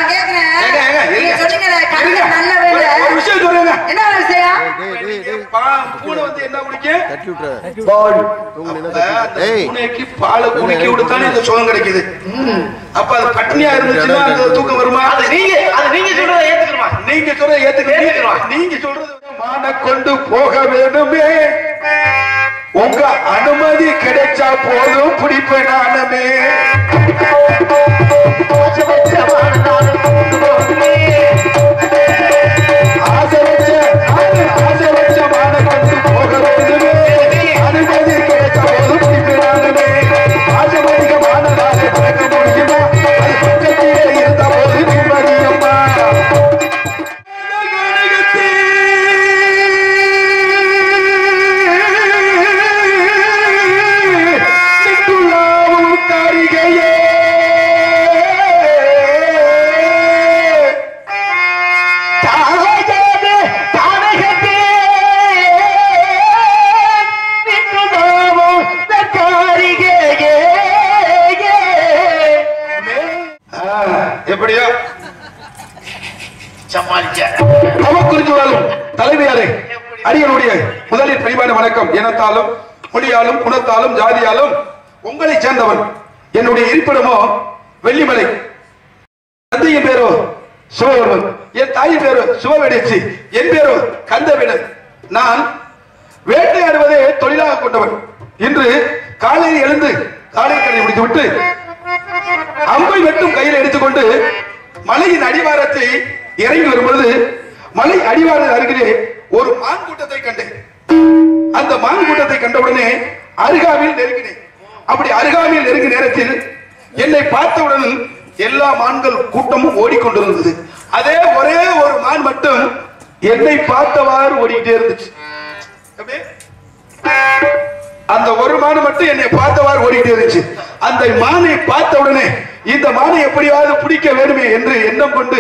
கேக்குறேன் நீங்க சொன்னீங்களே கண்ணு நல்ல வேலை ஒரு விஷயம் சொல்லுங்க என்ன விஷயம் பூனை வந்து என்ன குடிக்கும் தட்டி விட்டுற பால் ஏய் பூனைக்கு பால் குடிக்க விடுத்தானே இந்த சுகம் கிடைக்குது அப்ப அது பட்னியா இருந்துச்சுன்னா அந்த தூக்கம் வருமா அது நீங்க சொல்றதை ஏத்துக்கணுமா நீங்க சொல்றதை ஏத்துக்கிறோம் நீங்க சொல்றது மான கொண்டு போக வேண்டுமே உங்க அனுமதி கிடைச்சா போதும் பிடிப்பேன் நானுமே ஆசை வச்ச மான கொண்டு போக வேண்டுமே அனுமதி கிடைச்சா போதும் பிடிப்பேன் நானுமே ஆசமதிகமான நாளை பழக்க முடியுமா அது பக்கத்திலே இருந்த போது நிம்மதியம்மா எப்படியோ சமாளிச்ச தவக்குறிஞ்சு வாழும் தலைமையாரே அடியனுடைய முதலில் பணிவான வணக்கம் இனத்தாலும் மொழியாலும் குணத்தாலும் ஜாதியாலும் உங்களை சேர்ந்தவன் என்னுடைய இருப்பிடமோ வெள்ளிமலை தந்தையின் பேரோ சிவவர்மன் என் தாயின் பேரோ சிவவேடிச்சி என் பேரோ கந்தவேடன் நான் வேட்டையாடுவதே தொழிலாக கொண்டவன் இன்று காலையில் எழுந்து காலை கடை முடித்து விட்டு அம்பை வெட்டும் கையில் எடுத்துக்கொண்டு மலையின் அடிவாரத்தை இறங்கி வரும்பொழுது மலை அடிவார அருகிலே ஒரு மான் கூட்டத்தை கண்டேன் அந்த மான் கூட்டத்தை கண்டவுடனே அருகாமையில் நெருங்கினேன் அப்படி அருகாமையில் நெருங்கிய நேரத்தில் என்னை பார்த்தவுடன் எல்லா மான்கள் கூட்டமும் ஓடிக்கொண்டிருந்தது அதே ஒரே ஒரு மான் மட்டும் என்னை பார்த்தவாறு ஓடிக்கிட்டே இருந்துச்சு அந்த ஒரு மான் மட்டும் என்னை பார்த்தவாறு ஓடிக்கிட்டே இருந்துச்சு அந்த மானை பார்த்த உடனே இந்த மானை எப்படியாவது பிடிக்க வேண்டுமே என்று எண்ணம் கொண்டு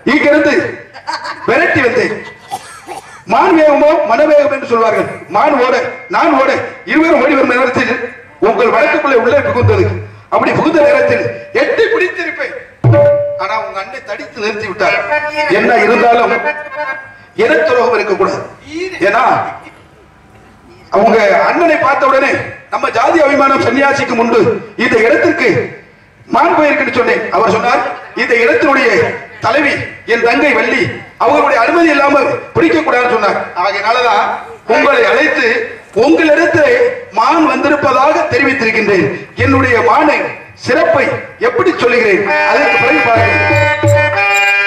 இங்கிருந்து விரட்டி வந்தேன் மான் வேகமோ மனவேகம் என்று சொல்வார்கள் மான் ஓட நான் ஓட இருவரும் ஓடி வரும் நேரத்தில் உங்கள் வழக்குக்குள்ளே உள்ளே புகுந்தது அப்படி புகுந்த நேரத்தில் எட்டி பிடித்திருப்பேன் ஆனா உங்க அண்ணை தடித்து நிறுத்தி விட்டார் என்ன இருந்தாலும் இனத்துரோகம் இருக்கக்கூடாது ஏன்னா அவங்க அண்ணனை பார்த்த உடனே நம்ம ஜாதி அபிமானம் சன்னியாசிக்கு முன்பு இந்த இடத்திற்கு மான் போயிருக்குன்னு சொன்னேன் அவர் சொன்னார் இந்த இடத்தினுடைய தலைவி என் தங்கை வள்ளி அவங்களுடைய அனுமதி இல்லாமல் பிடிக்க கூடாதுன்னு சொன்னார் ஆகையினாலதான் உங்களை அழைத்து உங்களிடத்தில் மான் வந்திருப்பதாக தெரிவித்திருக்கின்றேன் என்னுடைய மானை சிறப்பை எப்படி சொல்லுகிறேன் அதற்கு பிறகு பாருங்கள்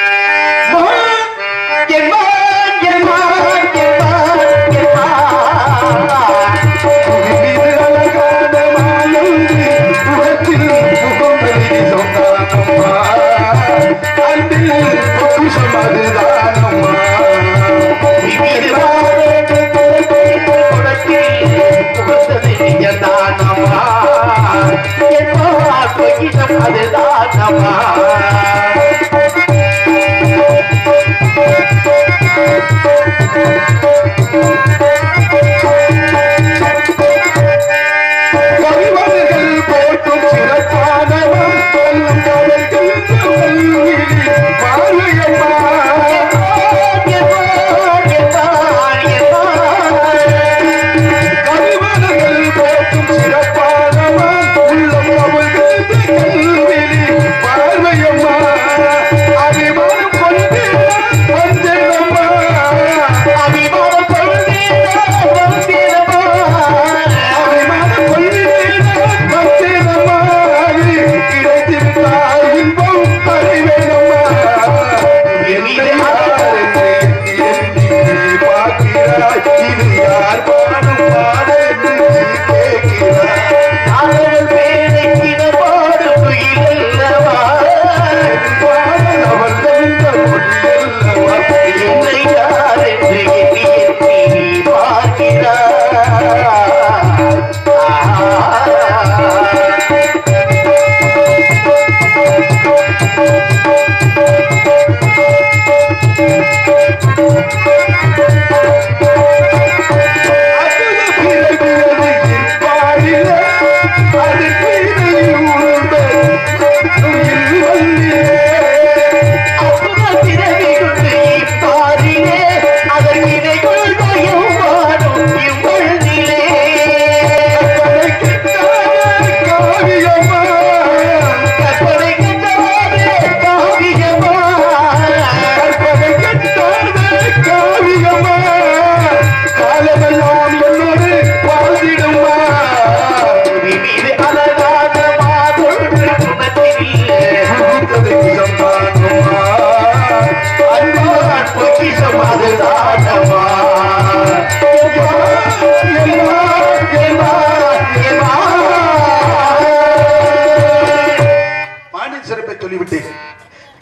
சிறப்பை சொல்லிவிட்டேன்.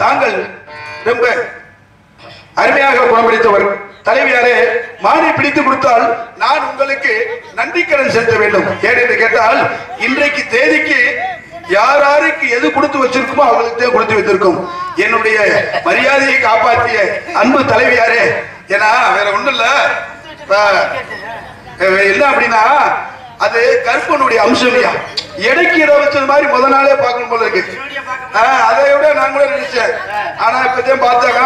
தாங்கள் ரொம்ப அருமையாக குணமளித்தவர். தலைவியாரே, மானை பிடித்து கொடுத்தால் நான் உங்களுக்கு நன்றிக்கடன் செலுத்த வேண்டும். ஏனென்று கேட்டால் இன்றைக்கு தேதிக்கு யாருக்கு எது கொடுத்து வச்சிருக்குமோ அவங்களுக்கு கொடுத்து வைத்திருக்கும். என்னுடைய மரியாதையை காப்பாற்றிய அன்பு தலைவியாரே, ஏன்னா வேற ஒண்ணும் இல்ல, என்ன அப்படின்னா அது கற்பனுடைய அம்சம். எடைக்கு இட வச்சது மாதிரி முத நாளே பார்க்கணும் போல இருக்கு. அதை விட நான் கூட நினைச்சேன். ஆனா இப்பதான் பார்த்தாங்க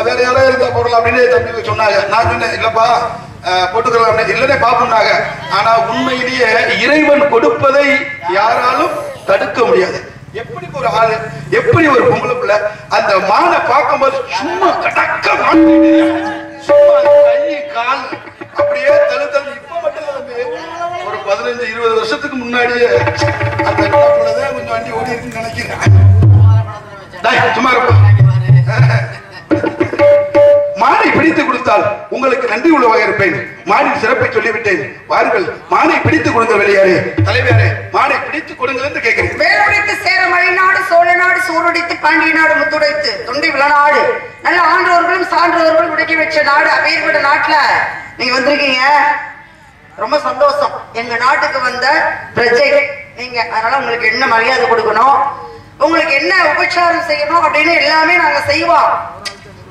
வேற யாராவது இருந்தா போடலாம் அப்படின்னு தம்பி சொன்னாங்க. நான் சொன்னேன் இல்லப்பா போட்டுக்கலாம் அப்படின்னு. இல்லனே பாப்போம்னாங்க. ஆனா உண்மையிலேயே இறைவன் கொடுப்பதை யாராலும் தடுக்க முடியாது. எப்படி ஒரு ஆளு, எப்படி ஒரு பொம்பளை பிள்ளை அந்த மானை பார்க்கும்போது சும்மா கடக்க மாட்டேன், சும்மா கை கால் அப்படியே தழுத்தல். இப்ப மட்டும் ஒரு 15-20 வருஷத்துக்கு முன்னாடியே அந்த கொஞ்சம் வண்டி ஓடி இருக்குன்னு நினைக்கிறேன். சும்மா இருப்போம். மானை பிடித்து கொடுத்தால் உங்களுக்கு நன்றி உள்ளவாக இருப்பேன். மானின் சிறப்பை சொல்லிவிட்டேன். வாருங்கள், மானை பிடித்து கொடுங்க. வெளியாரே, தலைவியாரே, மானை பிடித்து கொடுங்கள் என்று கேட்கிறேன். வேலுடைத்து சேர மழைநாடு, சோழ நாடு, சூருடைத்து பாண்டிய நாடு, முத்துடைத்து தொண்டை விளநாடு, நல்ல ஆன்றோர்களும் சான்றோர்களும் உடைக்கி வச்ச நாடு. அப்பேற்பட்ட நாட்டுல நீங்க வந்திருக்கீங்க, ரொம்ப சந்தோஷம். எங்க நாட்டுக்கு வந்த பிரஜைகள் நீங்க, அதனால உங்களுக்கு என்ன மரியாதை கொடுக்கணும், உங்களுக்கு என்ன உபச்சாரம் செய்யணும் அப்படின்னு எல்லாமே நாங்க செய்வோம்.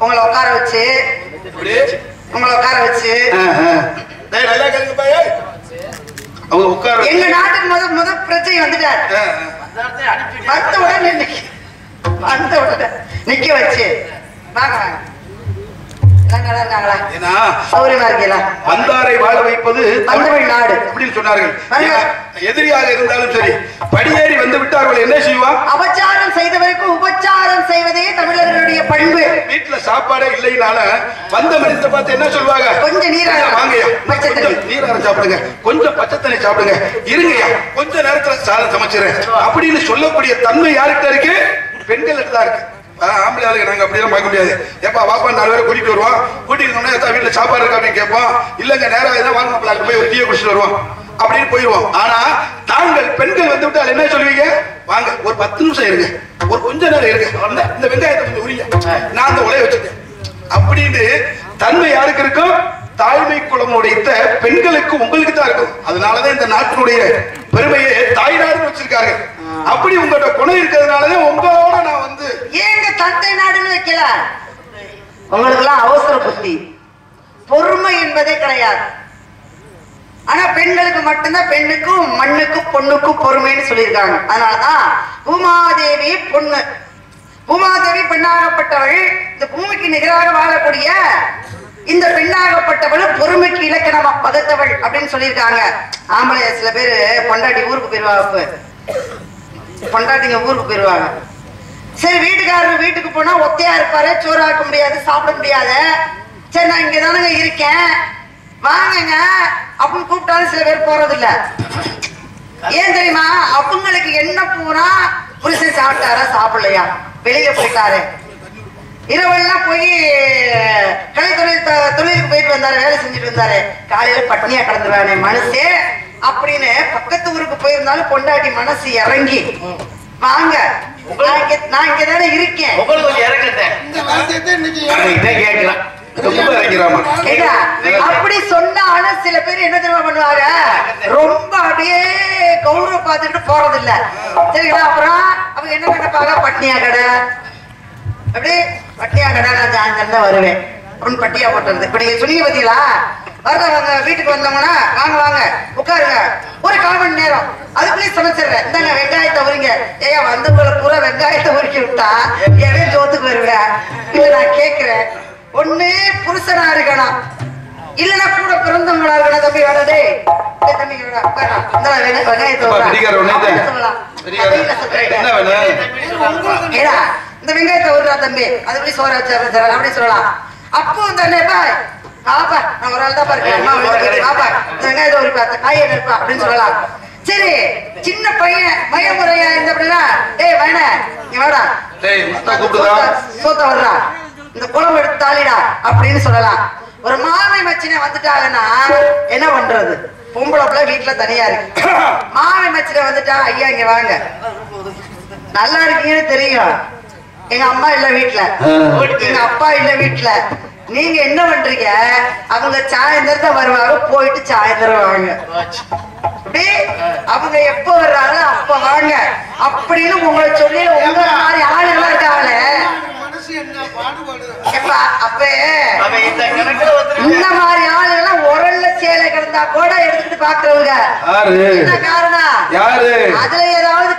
உங்களை உட்கார வச்சு எங்க நாட்டுக்கு முத பிரச்சனை வந்துட்டார். வந்த உடனே நிக்க வச்சு வாங்க வந்தாரை வாழ வைப்பது தமிழ்நாடு அப்படின்னு சொன்னார்கள். எதிரியாக இருந்தாலும் சரி, படியேறி வந்து விட்டார்கள் என்ன செய்வான்? அபச்சாரம் செய்தவருக்கு உபச்சாரம் செய்வதே தமிழர்களுடைய பண்பு. வீட்டுல சாப்பாடே இல்லைனால வந்த மனிதத்தை பார்த்து என்ன சொல்லுவாங்க? கொஞ்சம் நீராக வாங்கயா, நீராக சாப்பிடுங்க, கொஞ்சம் பச்சைத்தண்ணி சாப்பிடுங்க, இருங்கய்யா கொஞ்ச நேரத்துல சாதம் சமைச்சிடறேன் அப்படின்னு சொல்லக்கூடிய தன்மை யாருக்கிட்ட இருக்கு? பெண்களுக்கு தான் இருக்கு. ஆம்பளை ஆளுங்க நாங்க அப்படியெல்லாம் பார்க்க முடியாது. எப்பா வாப்பா 4 பேரை கூட்டிட்டு வருவோம். கூட்டிட்டு வீட்டுல சாப்பாடு இருக்கா அப்படின்னு கேட்போம். இல்லங்க நேரம் ஏதாவது வாங்க போய் ஒரு டீயை குடிச்சிட்டு வருவோம் அப்படின்னு போயிடுவோம். ஆனா தாங்கள் பெண்கள் வந்து விட்டால் என்ன சொல்லுவீங்க? வாங்க ஒரு 10 நிமிஷம் இருங்க, ஒரு கொஞ்ச நேரம் இருங்க, இந்த வெங்காயத்தை கொஞ்சம் உரிங்க, நான் அந்த உலைய வச்சுட்டேன் அப்படின்னு தன்மை யாருக்கு இருக்கும்? தாய்மை குலம் உடைத்த பெண்களுக்கு உங்களுக்கு தான் இருக்கும். அதனாலதான் இந்த நாட்டினுடைய பெருமையை தாய்நாடுன்னு வச்சிருக்காங்க. அப்படி உங்களோட குணம் இருக்கிறதுனாலதான் உங்களோட நான் வந்து ஏங்க தந்தை நாடுன்னு வைக்கல. உங்களுக்கு எல்லாம் அவசர புத்தி, பொறுமை என்பதே கிடையாது. ஆனா பெண்களுக்கு மட்டும்தான், பெண்ணுக்கும் மண்ணுக்கும் பொண்ணுக்கும் பொறுமைன்னு சொல்லியிருக்காங்க. அதனாலதான் பூமாதேவி பொண்ணு, பூமாதேவி பெண்ணாகப்பட்டவள், இந்த பூமிக்கு நிகராக வாழக்கூடிய இந்த பெண்ணாகப்பட்டவள் பொறுமைக்கு இலக்கணமா பகத்தவள் அப்படின்னு சொல்லியிருக்காங்க. ஆம்பளை சில பேரு பொண்டாட்டி ஊருக்கு போயிருவாங்க, பொண்டாட்டிங்க ஊருக்கு போயிருவாங்க. சரி, வீட்டுக்காரர் வீட்டுக்கு போனா ஒத்தையா இருப்பாரு, சோறு ஆக்க முடியாது, சாப்பிட முடியாது. சரி நான் இங்கதானுங்க இருக்கேன் வாங்குங்க அப்படின்னு கூப்பிட்டாலும் சில பேர் போறது இல்ல. ஏன் தெரியுமா? அவங்களுக்கு என்ன போனா புருஷன் சாப்பிட்டாரா சாப்பிடலையா, வெளியே போயிட்டாரு, இரவெல்லாம் போய் கலை தொழிலுக்கு போயிட்டு வந்தாரு, வேலை செஞ்சுட்டு வந்தாரு, காலையில பட்னியா கிடந்துருவானே மனசே அப்படின்னு பக்கத்து ஊருக்கு போயிருந்தாலும் பொண்டாட்டி மனசு இறங்கி வாங்க நான் இங்கதானே இருக்கேன் அப்படி சொன்னாலும் சில பேர் என்ன தெரியுமா பண்ணுவாங்க? ரொம்ப அப்படியே கௌரவ பார்த்துட்டு போறது இல்ல. சரிங்களா? அப்புறம் அவங்க என்ன நினைப்பாங்க? பட்னியா கடை, அப்படியே பட்டியா கடை, நான் சாயந்தரம் வருவேன் அப்படின்னு பட்டியா போட்டுறது. இப்ப நீங்க சொன்னீங்க பாத்தீங்களா? வர்றவங்க வீட்டுக்கு வந்தவங்கன்னா வாங்க வாங்க உட்காருங்க, ஒரு 1/4 மணி நேரம் அதுக்குள்ளேயே சமைச்சிடுறேன், இந்தாங்க வெங்காயத்தை உரிங்க. ஏயா வந்தவங்களை பூரா வெங்காயத்தை உரிக்கி விட்டா எவன் ஜோத்துக்கு வருவேன்? இல்ல நான் கேட்கிறேன், ஒண்ணு புருஷனா இருக்கணும், இல்லன்னா கூட பிறந்தவங்களா இருக்கணும். தம்பி வரதே தம்பி வெங்காயத்தை ஏடா இந்த வெங்காயத்தை விடுறா தம்பி, அதுபடி சோற வச்சு அப்படி சொல்லலாம். அப்போ இந்த பாப்பா நான் ஒரு ஆள் தான் பாருக்கேன், பாப்பா இந்த வெங்காயத்தை ஒரு காயை இருப்பா அப்படின்னு சொல்லலாம். சரி, சின்ன பையன் மயமுறையா இருந்த அப்படின்னா, ஏய் வேண நீ வேடா சோத்த வர்றா, இந்த குழம்பு எடுத்து தாளிடா அப்படின்னு சொல்லலாம். ஒரு மாமை மச்சினை வந்துட்டாங்கன்னா என்ன பண்றது? பொம்பளை பிள்ளை வீட்டுல தனியா இருக்கு, மாமை மச்சினை வந்துட்டா ஐயா இங்க வாங்க நல்லா இருக்கீங்கன்னு தெரியும். எங்க அம்மா இல்ல வீட்டுல, எங்க அப்பா இல்ல வீட்டுல. நீங்க என்ன பண்றீங்க? அவங்க சாயந்தரம் வருவாங்க, போயிட்டு சாயந்தரம் வாங்க. அவங்க எப்ப வர்றாங்களோ அப்ப வாங்க அப்படின்னு உங்களை சொல்லி உங்க மாதிரி ஆளுங்களா இருக்காங்களே. அப்ப இந்த மாதிரி ஆளுங்கெல்லாம் உரல்ல சேலை கிடந்தா கூட எடுத்துட்டு பாக்குறவங்க. என்ன காரணம்? அதுல ஏதாவது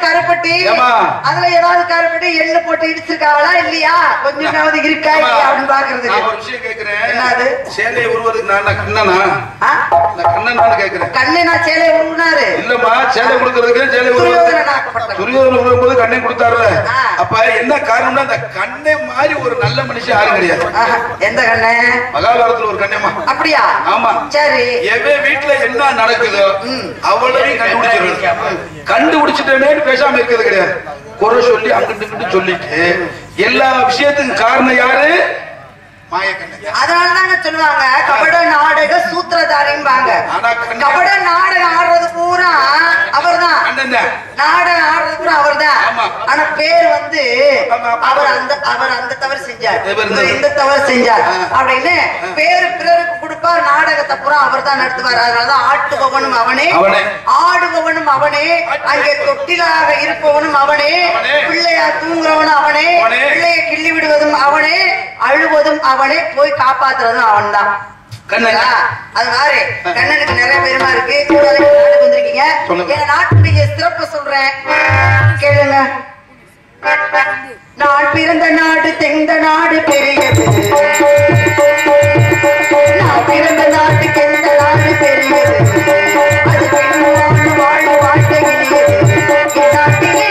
கருப்பட்டி, எள்ளு போட்டு இடிச்சிருக்காங்களா இல்லையா, கொஞ்சமாவது இருக்கா இல்லையா அப்படின்னு பாக்குறதுக்கு. ஒரு விஷயம் கேக்குறேன். என்னது? சேலையை உருவதுக்கு நான் கண்ணனா கேக்குறேன். கண்ணனா சேலை உருவினாரு இல்லம்மா, சேலை கொடுக்கறதுக்கு சேலை துரியோதன உருவும் போது கண்ணை கொடுத்தாருல. அப்ப என்ன காரணம்னா அந்த கண்ணை மாதிரி ஒரு நல்ல மனுஷன் யாரும் கிடையாது. எந்த கண்ணை? மகாபாரதத்துல ஒரு கண்ணம்மா. அப்படியா? ஆமா. சரி. எவன் வீட்டுல என்ன நடக்குதோ அவளையும் கண்டுபிடிச்சிட்டேன்னு பேசாம இருக்கிறது கிடையாது. குறை சொல்லி அங்கிட்டு சொல்லிட்டு எல்லா விஷயத்துக்கும் காரணம் யாரு? அதனாலதாங்க சொல்லுவாங்க கபட நாடக சூத்திரதாரிம்பாங்க. கபட நாடகம் ஆடுறது பூரா அவர்தான், நாடகம் ஆடுறது பூரா அவர்தான். ஆனா பேர் வந்து அவர் அந்த தவறு செஞ்சார், இந்த தவறு செஞ்சார் அப்படின்னு பேரு பிறருக்கு கொடுப்பார். நாடகத்தை பூரா அவர் தான் நடத்துவார். அதனாலதான் ஆட்டுபவனும் அவனே, ஆடுபவனும் அவனே, அங்கே தொட்டிலாக இருப்பவனும் அவனே, பிள்ளையா தூங்குறவனும் அவனே, பிள்ளையை கிள்ளி விடுவதும் அவனே, அழுவதும் அவனே, போய் காப்பாத்துறதும் அவன் தான். அது மாதிரி கண்ணனுக்கு நிறைய பெருமை இருக்கு. நாட்டுக்கு வந்திருக்கீங்க, எங்க நாட்டுடைய சிறப்பு சொல்றேன் கேளுங்க. நான் பிறந்த நாடு தெந்த நாடு பெரியது, நான் பிறந்த நாட்டுக்கு எந்த நாடு பெரியது, அது பெண்ணு வாழ்வு வாழ்க்கை இனியது. என் நாட்டிலே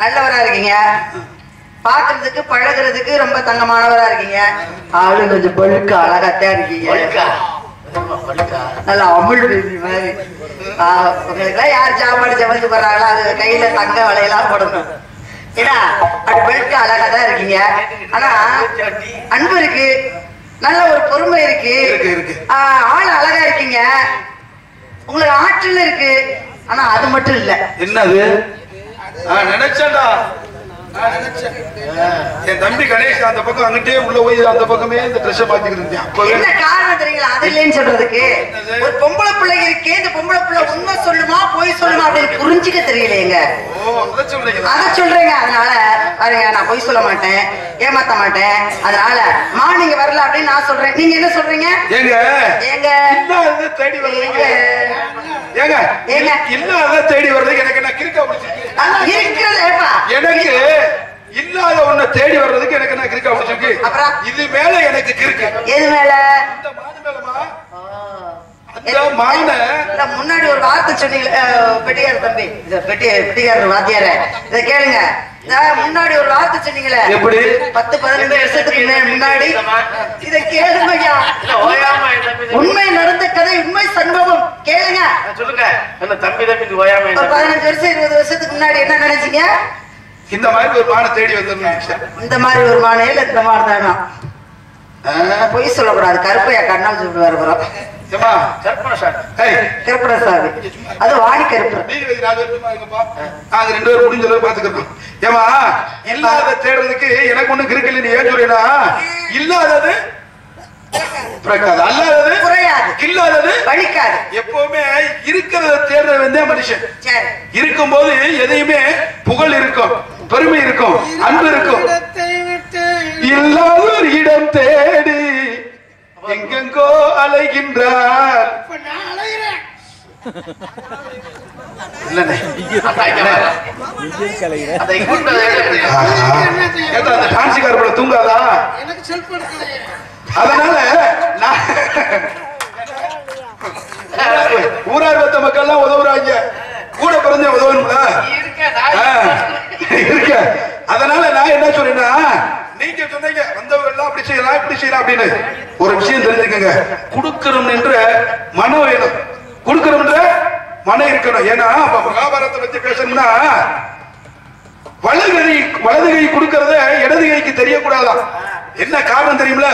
நல்லவரா இருக்கீங்க, பாக்குறதுக்கு பழகுறதுக்கு ரொம்ப தங்கமானவரா இருக்கீங்க. ஆளு கொஞ்சம் பழுக்க அழகாத்தான் இருக்கீங்க, நல்லா அமுல் பேபி மாதிரி. உங்களுக்கு யார் சாப்பாடு சமைச்சு போறாங்களோ அது கையில தங்க வளையெல்லாம் போடணும். ஏன்னா அப்படி பழுக்க அழகா தான் இருக்கீங்க. ஆனா அன்பு இருக்கு, நல்ல ஒரு பொறுமை இருக்கு, ஆள் அழகா இருக்கீங்க, உங்களுக்கு ஆற்றல் இருக்கு. ஆனா அது மட்டும் இல்ல. என்னது? நினைச்சேன்டா, என் தம்பி கணேஷ் அந்த பக்கம் அங்கிட்டே உள்ள போய் அந்த பக்கமே இந்த ட்ரெஸ் மாத்திக்கிட்டு இருந்தேன். என்ன காரணம் தெரியுங்களா? அது இல்லைன்னு சொல்றதுக்கு ஒரு பொம்பளை பிள்ளை இருக்கு, இந்த பொம்பளை பிள்ளை உண்மை சொல்லுமா பொய் சொல்லுமா அப்படின்னு புரிஞ்சு புரிஞ்சுக்க தெரியலையேங்க. அத சொல்றேங்க. அதனால பாருங்க, நான் பொய் சொல்ல மாட்டேன், ஏமாத்த மாட்டேன். அதனால நீங்க வரல அப்படின்னு நான் சொல்றேன். நீங்க என்ன சொல்றீங்க? ஏங்க ஏங்க இல்லாத தேடி வர்றீங்க. ஏங்க ஏங்க இல்லாத தேடி வர்றதுக்கு எனக்கு என்ன கிறுக்க பிடிச்சிருக்கு? இருக்கிறதேப்பா எனக்கு இல்லாத ஒண்ண தேடி வர்றதுக்கு எனக்கு என்ன கிறுக்க பிடிச்சிருக்கு? அப்புறம் இது மேல எனக்கு கிறுக்கு. எது மேல? இந்த மாடு மேலமா? அந்த மானை இல்ல, முன்னாடி ஒரு வார்த்தை சொன்னீங்களே பெட்டியார் தம்பி, பெட்டியார் வாத்தியார, இத கேளுங்க. முன்னாடி ஒரு வார்த்தை சொன்னீங்களே, எப்படி 10-15 வருஷத்துக்கு முன்னாடி. இத கேளுங்க ஐயா, உண்மை நடந்த கதை, உண்மை சம்பவம் கேளுங்க. சொல்லுங்க. என்ன தம்பி தம்பி ஓயாம ஒரு 15 வருஷம் 20 வருஷத்துக்கு முன்னாடி என்ன நினைச்சீங்க? இந்த மாதிரி ஒரு மானை தேடி வந்தேன். இந்த மாதிரி ஒரு மானை இல்ல, இந்த மாதிரி தானா? பொய் சொல்லக்கூடாது. கருப்பையா கண்ணால் சொல்லுவாரு வரும். கருப்பரசாமி, அது வாடி கருப்பு. நாங்க 2 பேரும் முடிஞ்ச அளவு பாத்துக்கிறோம். ஏமா இல்லாத தேடுறதுக்கு எனக்கு ஒண்ணு கிறுக்கு இல்லை. நீ ஏன் சொல்றேன்னா, இல்லாதது பிறக்காது, அல்லாதது குறையாது, இல்லாதது வலிக்காது. எப்பவுமே இருக்கிறத தேடுறவன் மனுஷன். இருக்கும் போது எதையுமே புகழ் இருக்கும், பெருமை இருக்கும், அன்பு இருக்கும். இல்லாத ஒரு இடம் தேடி எங்கெங்கோ அலைகின்றார். டான்ஸுக்கார தூங்காதா? அதனால ஊரார் மத்த மக்கள் எல்லாம் உதவுறாங்க, கூட பிறந்த உதவணும்ல இருக்க. அதனால நான் என்ன சொல்றேன்னா, நீங்க சொன்னீங்க வந்தவங்க எல்லாம் அப்படி செய்யலாம் இப்படி செய்யலாம் அப்படின்னு. ஒரு விஷயம் தெரிஞ்சுக்கங்க, கொடுக்கணும் என்ற மனம் வேணும், கொடுக்கணும் என்ற மனம் இருக்கணும். ஏன்னா மகாபாரத்தை பத்தி பேசணும்னா, வலது கை கொடுக்கறத இடது கைக்கு தெரியக்கூடாதான். என்ன காரணம் தெரியுமில?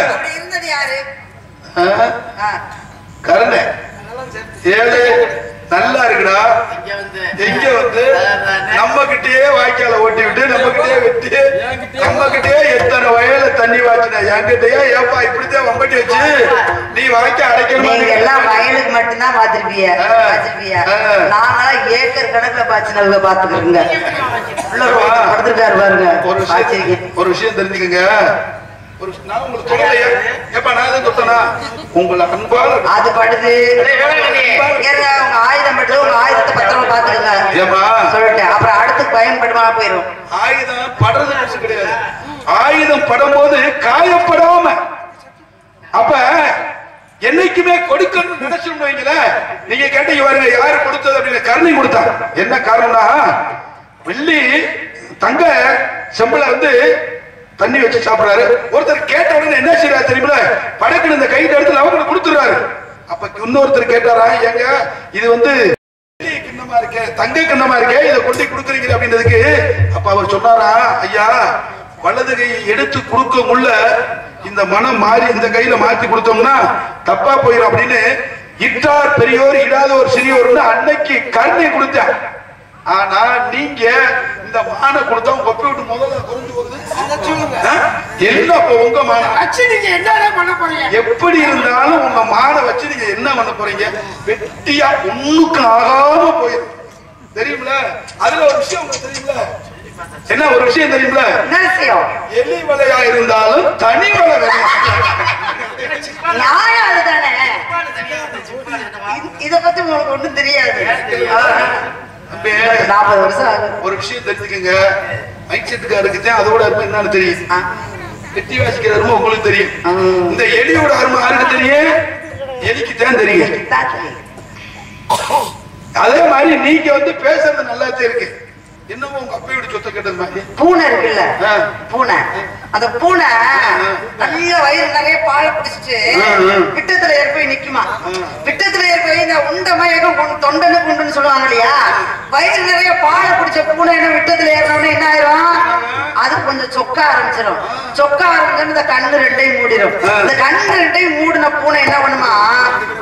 கருணை ஏழு நல்லா இருக்குடா. எங்க வந்து நம்ம கிட்டே வாய்க்கால ஓட்டி விட்டு, நம்ம கிட்டே வெட்டி, நம்ம கிட்டே எத்தனை வயல தண்ணி வாச்சின, என்கிட்டயே ஏப்பா இப்படித்தான் வம்பட்டி வச்சு நீ வாய்க்க அடைக்கணும். எல்லாம் வயலுக்கு மட்டும்தான் பாத்துருப்பிய, நாங்களாம் ஏக்கர் கணக்குல பாய்ச்சினவங்க பாத்துக்கிறோங்க. பாருங்க. ஒரு விஷயம் தெரிஞ்சுக்கங்க, உங்களை அன்பால அது படுது. உங்க ஆயுதம் படுது, உங்க ஆயுதத்தை பத்திரமா பாத்துக்கங்க சொல்லிட்டேன். அப்புறம் அடுத்து பயன்படுமா போயிடும். ஆயுதம் படுறது கிடையாது, ஆயுதம் படும்போது காயப்படாம. அப்ப என்னைக்குமே கொடுக்கணும் நினைச்சோம்னு வைங்களேன். நீங்க கேட்டீங்க பாருங்க, யாரு கொடுத்தது அப்படின்னு. கருணை கொடுத்தா. என்ன காரணம்னா, வெள்ளி தங்க செம்பள வந்து தண்ணி வச்சு சாப்பிடுறாரு. ஒருத்தர் கேட்ட உடனே என்ன செய்யறாரு தெரியுமில, படக்குன்னு இந்த கையில எடுத்து அவங்களுக்கு கொடுத்துறாரு. அப்ப இன்னொருத்தர் கேட்டாரா, ஏங்க இது வந்து கிண்ணமா இருக்கே, தங்க கிண்ணமா இருக்கே, இதை கொண்டு கொடுக்குறீங்க அப்படின்றதுக்கு. அப்ப அவர் சொன்னாரா, ஐயா வலது கையை எடுத்து கொடுக்க முள்ள இந்த மனம் மாறி இந்த கையில மாற்றி கொடுத்தோம்னா தப்பா போயிடும் அப்படின்னு. இட்டார் பெரியோர் இடாத ஒரு சிறியோர் அன்னைக்கு கருணை கொடுத்தேன். ஆனா நீங்க இந்த மான கொடுத்தா கொப்பி விட்டு முதல்ல குறைஞ்சு போகுது. என்ன உங்க மான வச்சு நீங்க என்ன பண்ண போறீங்க? எப்படி இருந்தாலும் உங்க மான வச்சு நீங்க என்ன பண்ண போறீங்க? வெட்டியா ஒண்ணுக்கு ஆகாம போயிடும். தெரியுமில? அதுல ஒரு விஷயம் உங்களுக்கு தெரியுமில? என்ன ஒரு விஷயம் தெரியுமில? எலி வலையா இருந்தாலும் தனி வலை வேணும். அதுதானே. இத பத்தி உங்களுக்கு ஒண்ணும் தெரியாது. 40 வருஷம் ஆகும். ஒரு விஷயம் தெரிஞ்சுக்கங்க, மைக் செட்டுக்காருக்கு தான் அதோட அருமை என்னன்னு தெரியும், வெட்டி வாசிக்கிற அருமை உங்களுக்கு தெரியும். இந்த எலியோட அருமை யாருக்கு தெரியும்? எலிக்கு தான் தெரியும். அதே மாதிரி நீங்க வந்து பேசுறது நல்லாத்தே இருக்கு. என்னமோ உங்க அப்பையோட சொத்தை கேட்டது மாதிரி. பூனை இருக்குல்ல, பூனை, அந்த பூனை நல்ல வயிறு நிறைய பாலை பிடிச்சிட்டு விட்டத்துல ஏறி போய் நிக்குமா. விட்டத்துல ஏறி போய் இந்த உண்டமா தொண்டனு குண்டுன்னு சொல்லுவாங்க இல்லையா, வயிறு நிறைய பாலை பிடிச்ச பூனை என்ன விட்டத்துல ஏறினோட என்ன ஆயிரும், அது கொஞ்சம் சொக்க ஆரம்பிச்சிடும். சொக்க ஆரம்பிச்சு இந்த கண்ணு ரெண்டையும் மூடிடும். இந்த கண்ணு ரெண்டையும் மூடின பூனை என்ன பண்ணுமா,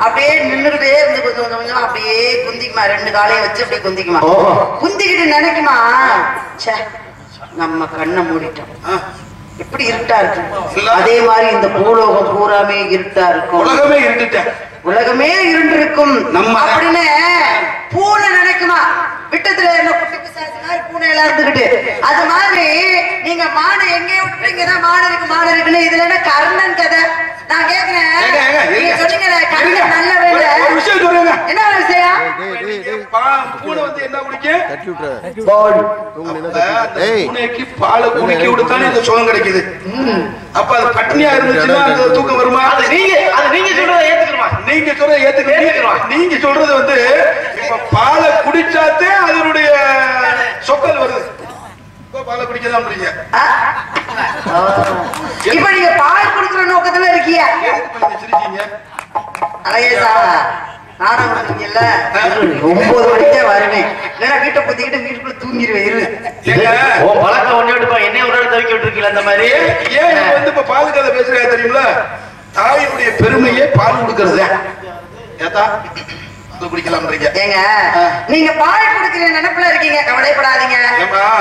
அப்படியே நின்றுகிட்டே இருந்து கொஞ்சம் கொஞ்சம் அப்படியே குந்திக்குமா. 2 காலையும் வச்சு அப்படியே குந்திக்குமா. குந்திக்கிட்டு நினைக்குமா, நம்ம கண்ணை மூடிட்டோம், எப்படி இருட்டா இருக்கு. அதே மாதிரி இந்த பூலோகம் பூராமே இருட்டா இருக்கும். உலகமே இருட்டுட்டேன். உலகமே இருண்டிருக்கும் நம்ம அப்படின்னு பூனை நினைக்குமா? விட்டத்துல என்ன குட்டி பிசாசு மாதிரி பூனை எல்லாம் இருந்துகிட்டு அது மாதிரி நீங்க மானை எங்கே விட்டுறீங்கன்னா மாடு இருக்குன்னு இதுல என்ன கர்ணன் கதை? நான் கேக்குறேன், நீங்க சொன்னீங்க கர்ணன் நல்ல வேலை. ஒரு விஷயம் சொல்லுங்க. என்ன விஷயம்? பூனை வந்து என்ன குடிக்கும்? தட்டி விட்டுற. பால். பூனைக்கு பாலை குடிக்க விடுத்தானே அந்த சுகம் கிடைக்குது. அப்ப அது பட்னியா இருந்துச்சுன்னா அந்த தூக்கம் வருமா? அது நீங்க சொல்றதை ஏத்துக்கணுமா? நீங்க சொல்றதை ஏத்துக்கணும். நீங்க சொல்றது வந்து இப்ப பாலை குடிச்சாத்தே அதனுடைய சொக்கல் வருது. பாலை குடிக்கலாம்ன்றீங்க. இப்ப நீங்க பால் குடுக்குற நோக்கத்துல இருக்கீங்க. சிரிச்சீங்க. அழகேசா நாடகம் கொடுத்தீங்கல்ல, 9 மணிக்கே வருவேன். இல்லைன்னா வீட்டை பத்திக்கிட்டு வீட்டுக்குள்ள தூங்கிடுவேன். பழக்கம் ஒண்ணு விட்டுப்பா, என்ன ஒரு நாள் தவிக்க விட்டுருக்கீங்களா அந்த மாதிரி? ஏன் வந்து இப்ப பால் கதை பேசுறா தெரியுங்களா? தாயினுடைய பெருமையே பால் கொடுக்கறது. ஏதா குடிக்கலாம்ன்றீங்க. ஏங்க நீங்க பால் குடுக்கிற நினைப்புல இருக்கீங்க, கவலைப்படாதீங்க.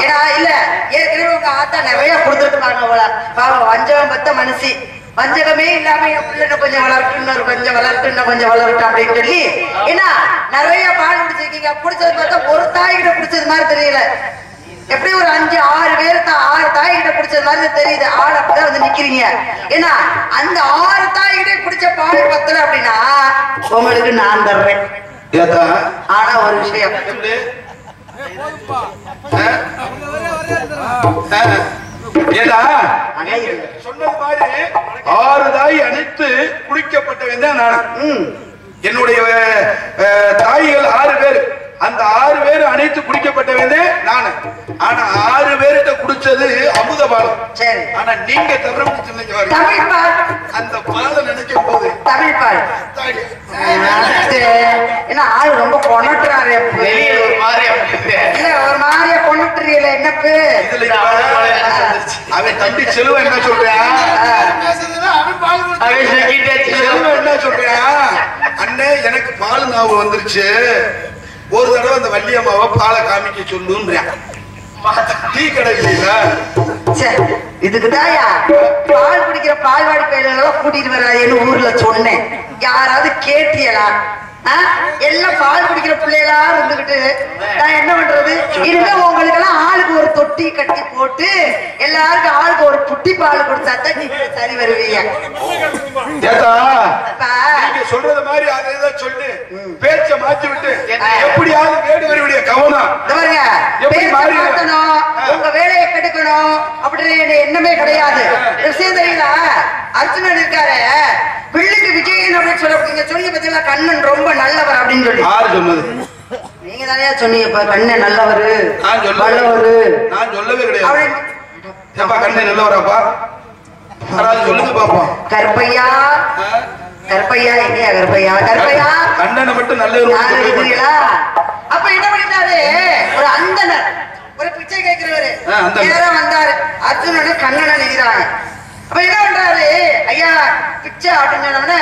ஏன்னா இல்ல ஏற்கனவே உங்க ஆத்தா நிறைய கொடுத்துருக்காங்க போல. பாவம் வஞ்சகம் பத்த மனுஷி, வஞ்சகமே இல்லாம என் பிள்ளை கொஞ்சம் வளர்க்கணும், கொஞ்சம் வளரட்டும் அப்படின்னு சொல்லி ஏன்னா நிறைய பால் குடிச்சிருக்கீங்க. குடிச்சது பார்த்தா ஒரு தாய்கிட்ட குடிச்சது மாதிரி தெரியல. எப்படி ஒரு 5-6 பேர் 6 தாய்கிட்ட குடிச்சது மாதிரி தெரியுது. ஆள் அப்படிதான் வந்து நிக்கிறீங்க. ஏன்னா அந்த 6 தாய்கிட்ட குடிச்ச பால் பத்தல அப்படின்னா உங்களுக்கு நான் தர்றேன். ஆனா ஒரு விஷயம், ஏதா சொன்னது மாதிரி 6 தாய் அனைத்து குளிக்கப்பட்டவன் தான் நான். என்னுடைய தாய்கள் 6 பேர். அந்த 6 பேர் அனைத்து குடிக்கப்பட்டவன் நானு. ஆனா 6 பேர்கிட்ட குடிச்சது அமுத பாலம். சரி. ஆனா நீங்க தர்றவங்க சொன்னீங்க தமிழ் பால். அந்த பாலை நினைக்கும் போது தமிழ் பால் என்ன ஆள் ரொம்ப கொண்டுறாரு. வெளியே ஒரு மாதிரி அப்படி இல்ல ஒரு மாதிரியா கொண்டுறீல என்னப்பு? அவன் தம்பி செல்வன் என்ன சொல்றான்? செல்வன் என்ன சொல்றான்? அண்ணே எனக்கு பால் ஞாபகம் வந்துருச்சு, ஒரு தடவை அந்த வள்ளியம்மாவை பாலை காமிக்க சொல்லுன்றான். டீ கடை இல்லையா? இதுக்குதாயா பால் குடிக்கிற பால்வாடி பயிரெல்லாம் கூட்டிட்டு வராதுன்னு ஊர்ல சொன்னேன். யாராவது கேட்டியலா? எல்லாம் பால் குடிக்கிற பிள்ளைகளா இருந்துகிட்டு நான் என்ன பண்றது? இனிமே உங்களுக்கு எல்லாம் ஆளுக்கு ஒரு தொட்டி கட்டி போட்டு எல்லாருக்கும் ஆளுக்கு ஒரு புட்டி பால் கொடுத்தாதான் நீங்க சரி வருவீங்க. நீங்க சொல்றது மாதிரி அதைதான் சொல்லு, பேச்ச மாத்தி விட்டு எப்படியாவது வேடுவருடைய கவனம் மாத்தணும், உங்க வேலையை கெடுக்கணும் அப்படின்னு எண்ணமே கிடையாது. விஷயம் தெரியல, அர்ஜுனன் இருக்காரு பிள்ளைக்கு விஜயன் அப்படின்னு சொல்ல சொல்லி பார்த்தீங்களா? கண்ணன் ரொம்ப நல்லவர் அப்படின்னு சொல்லி யாரு சொன்னது? நீங்க தானே சொன்னீங்க கண்ணன் நல்லவரு நல்லவரு. நான் சொல்லவே கிடையாது. கண்ணன் நல்லவராப்பா? சொல்லுங்க பாப்போம். கருப்பையா கருப்பையா எங்கயா கருப்பையா கண்ணனை மட்டும் நல்லவர். அப்ப என்ன பண்ணிட்டாரு? ஒரு அந்தனர் ஒரு பிச்சை கேட்கிறவரு நேரம் வந்தாரு. அர்ஜுனன் கண்ணனை நிற்கிறாங்க. அப்ப என்ன பண்றாரு? ஐயா பிச்சை அப்படின்னு சொன்ன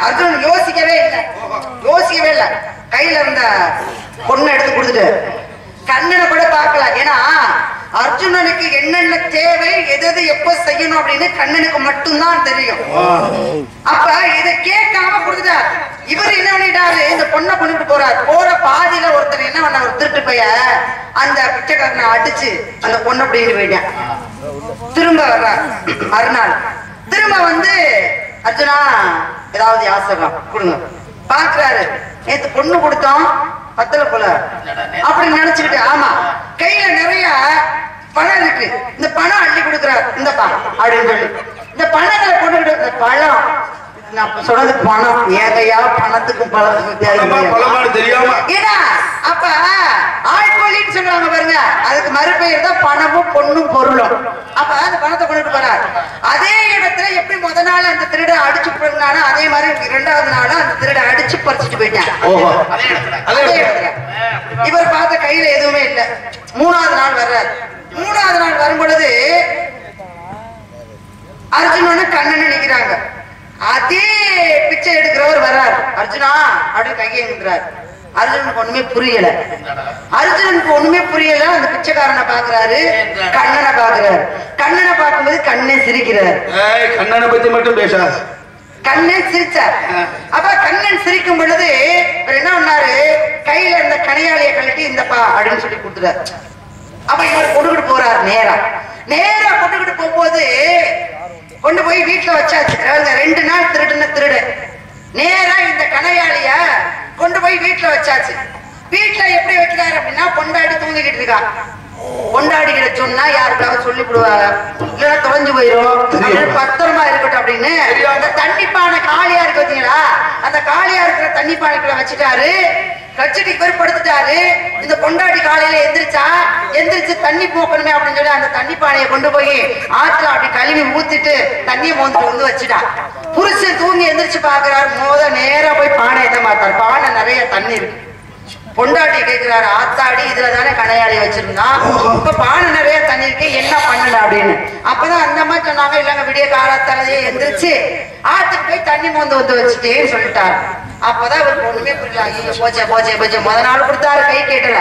அர்ஜுனன் யோசிக்கவே இல்லை. கையில இருந்த பொண்ணை எடுத்து கொடுத்துட்டு கண்ணனை கூட பார்க்கல. ஏன்னா அர்ஜுனனுக்கு என்னென்ன தேவை, எது எப்ப செய்யணும் அப்படின்னு கண்ணனுக்கு மட்டும்தான் தெரியும். அப்ப இதை கேட்காம கொடுத்துட்டார். இவர் என்ன பண்ணிட்டாரு? இந்த பொண்ணை கொண்டுட்டு போற பாதியில ஒருத்தர் என்ன பண்ண, ஒரு திருட்டு பைய அந்த பிச்சைக்காரனை அடிச்சு அந்த பொண்ணை பிடிக்கிட்டு போயிட்டான். திரும்ப வர்றார் மறுநாள். திரும்ப வந்து அர்ஜுனா ஏதாவது யாசகம் கொடுங்க பாக்குறாரு. நேத்து பொண்ணு கொடுத்தோம் பத்தல போல அப்படின்னு நினைச்சுக்கிட்டு, ஆமா கையில நிறைய பணம் இருக்கு, இந்த பணம் அள்ளி கொடுக்குறாரு. இந்தப்பா அப்படின்னு சொல்லி இந்த பணங்களை கொண்டுகிட்டு, இந்த பழம் நான் சொல்றது பணம் ஏதையா பணத்துக்கும் பழத்துக்கும் தெரியாம. ஏன்னா அப்ப ஆழ்கொல்லின்னு சொல்லுவாங்க பாருங்க, அதுக்கு மறுபெயர் தான் பணமும் பொண்ணும் பொருளும். அப்ப அந்த பணத்தை கொண்டுட்டு போறாரு. அதே இடத்துல எப்படி முத நாள் அந்த திருட அடிச்சு போனானோ அதே மாதிரி 2வது நாளும் அந்த திருட அடிச்சு பறிச்சுட்டு போயிட்டான். அதே இடத்துல இவர் பார்த்த கையில எதுவுமே இல்லை. 3வது நாள் வர்றாரு. 3வது நாள் வரும் பொழுது அர்ஜுனனு கண்ணன் நினைக்கிறாங்க. அதே பிச்சை எடுக்கிறவர் வர்றாரு. அர்ஜுனா அப்படின்னு கையேங்கிறார். அர்ஜுனனுக்கு ஒண்ணுமே புரியல. அந்த பிச்சைக்காரனை பாக்குறாரு, கண்ணனை பாக்குறாரு. கண்ணனை பார்க்கும்போது கண்ணே சிரிக்கிறார். கண்ணனை பத்தி மட்டும் பேசாத, கண்ணன் சிரிச்சார். அப்ப கண்ணன் சிரிக்கும் பொழுது இவர் என்ன பண்ணாரு, கையில இருந்த கணையாளியை கழட்டி இந்தப்பா அப்படின்னு சொல்லி கொடுத்துட்டார். அப்ப இவர் கொண்டுகிட்டு போறாரு. நேரா கொண்டுகிட்டு போகும்போது கொண்டு போய் வீட்டுல வச்சாச்சு. 2 நாள் திருடு நேரா இந்த கணையாளிய கொண்டு போய் வீட்டுல வச்சாச்சு. வீட்டுல எப்படி வைக்கிறாரு அப்படின்னா, பொண்டாடி தூங்கிக்கிட்டு இருக்கா. பொண்டாடிக்கிட்ட சொன்னா யாருக்காவது சொல்லி விடுவாங்க, இல்லைன்னா தொலைஞ்சு போயிரும், பத்திரமா இருக்கட்டும் அப்படின்னு அந்த தண்ணி பானை காலியா இருக்கு பார்த்தீங்களா, அந்த காலியா இருக்கிற தண்ணி பானைக்குள்ள வச்சுட்டாரு. கட்சிக்கு இவர் படுத்துட்டாரு. இந்த பொண்டாடி காலையில எந்திரிச்சு தண்ணி போக்கணுமே அப்படின்னு சொல்லி அந்த தண்ணி பானையை கொண்டு போய் ஆத்துல அப்படி கழுவி ஊத்திட்டு தண்ணியை மோந்துட்டு வந்து வச்சுட்டா. புருஷன் தூங்கி எந்திரிச்சு பாக்குறாரு. நேரா போய் பானை எதை மாத்தாரு. பானை நிறைய தண்ணி இருக்கு. பொண்டாட்டி கேட்கிறாரு, ஆத்தாடி இதுலதானே கணையாளி வச்சிருந்தான், இப்ப பானை நிறைய தண்ணி இருக்கு, என்ன பண்ணல அப்படின்னு. அப்பதான் அந்த மாதிரி சொன்னாங்க, இல்லங்க விடிய காலத்தாலேயே எந்திரிச்சு ஆத்துக்கு போய் தண்ணி மோந்து வந்து வச்சுட்டேன்னு சொல்லிட்டாரு. அப்பதான் இவருக்கு ஒண்ணுமே புரியல. ஐயோ போச்சே. முத நாள் கொடுத்தாரு, கை கேட்டல.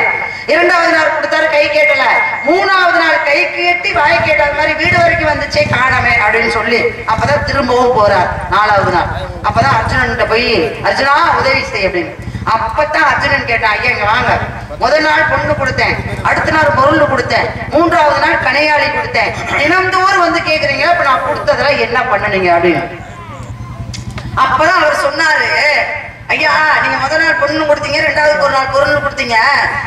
2வது நாள் கொடுத்தாரு, கை கேட்டல. 3வது நாள் கை கேட்டி வாய் கேட்டாத மாதிரி வீடு வரைக்கும் வந்துச்சே, காணமே அப்படின்னு சொல்லி அப்பதான் திரும்பவும் போறார். 4வது நாள் அப்பதான் அர்ஜுனன்கிட்ட போய், அர்ஜுனா உதவி செய் அப்படின்னு. அப்பதான் அர்ஜுனன் கேட்டான், ஐயா இங்க வாங்க, முதல் நாள் பொண்ணு கொடுத்தேன், அடுத்த நாள் பொருள் கொடுத்தேன், 3வது நாள் கணையாளி கொடுத்தேன், தினந்தோறும் வந்து கேக்குறீங்க, இப்ப நான் கொடுத்ததுல என்ன பண்ணுனீங்க அப்படின்னு. அப்பதான் அவர் சொன்னாரு, ஐயா நீங்க முதல் நாள் பொண்ணு கொடுத்தீங்க, 2வது ஒரு நாள் பொருள் கொடுத்தீங்க,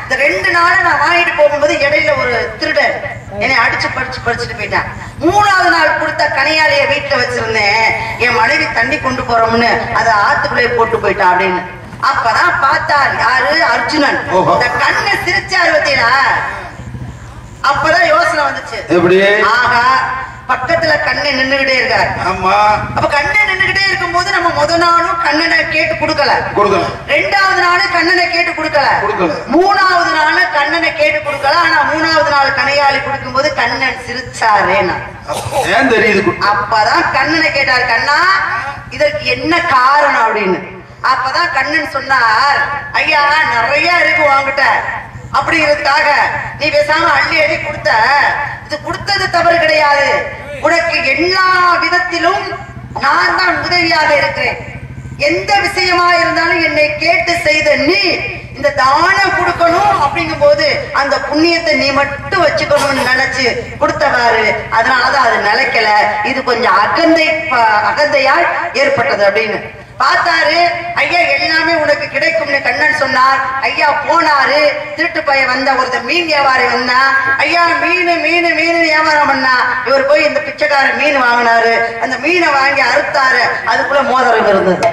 இந்த 2 நாளை நான் வாங்கிட்டு போகும்போது இடையில ஒரு திருடன் என்னை அடிச்சு படிச்சுட்டு போயிட்டான். 3வது நாள் கொடுத்த கணையாளிய வீட்டுல வச்சிருந்தேன், என் மனைவி தண்ணி கொண்டு போறோம்னு அதை ஆத்துக்குள்ளே போட்டு போயிட்டான் அப்படின்னு. அப்பதான் பார்த்தார் யாரு, அர்ஜுனன். இந்த கண்ணை சிரிச்சாரு பார்த்தீங்களா, அப்பதான் யோசனை வந்துச்சு. ஆகா பக்கத்துல கண்ணை நின்னுகிட்டே இருக்காரு. ஆமா. அப்ப கண்ணை நின்னுகிட்டே இருக்கும் போது நம்ம முத நாளும் கண்ணனை கேட்டு கொடுக்கல, 2வது நாளும் கண்ணனை கேட்டு கொடுக்கல, 3வது நாளும் கண்ணனை கேட்டு கொடுக்கல. ஆனா 3வது நாள் கணையாளி கொடுக்கும் போது கண்ணன் சிரிச்சாரேனா தெரியுது. அப்பதான் கண்ணனை கேட்டாரு, கண்ணா இதற்கு என்ன காரணம் அப்படின்னு. அப்பதான் கண்ணன் சொன்னார், ஐயா நிறைய இருக்கு வாங்கிட்ட, அப்படிங்கிறதுக்காக நீ பேசாம அள்ளி அள்ளி கொடுத்த, இது கொடுத்தது தவறு கிடையாது, உனக்கு எல்லா விதத்திலும் நான் தான் உதவியாக இருக்கிறேன், எந்த விஷயமா இருந்தாலும் என்னை கேட்டு செய்த நீ இந்த தானம் கொடுக்கணும் அப்படிங்கும் போது அந்த புண்ணியத்தை நீ மட்டும் வச்சுக்கணும்னு நினைச்சு கொடுத்தவாரு, அதனாலதான் அது நிலைக்கல, இது கொஞ்சம் அகந்தையால் ஏற்பட்டது அப்படின்னு பார்த்தாரு. ஐயா எல்லாமே உனக்கு கிடைக்கும்னு கண்ணன் சொன்னார். ஐயா போனாரு, திருட்டு பையன் வந்த ஒருத்தர் மீன் வியாபாரி வந்தா, ஐயா மீன் வியாபாரம் பண்ணா. இவர் போய் இந்த பிச்சைக்கார மீன் வாங்கினாரு, அந்த மீனை வாங்கி அறுத்தாரு, அதுக்குள்ள மோதிரம் இருந்தது.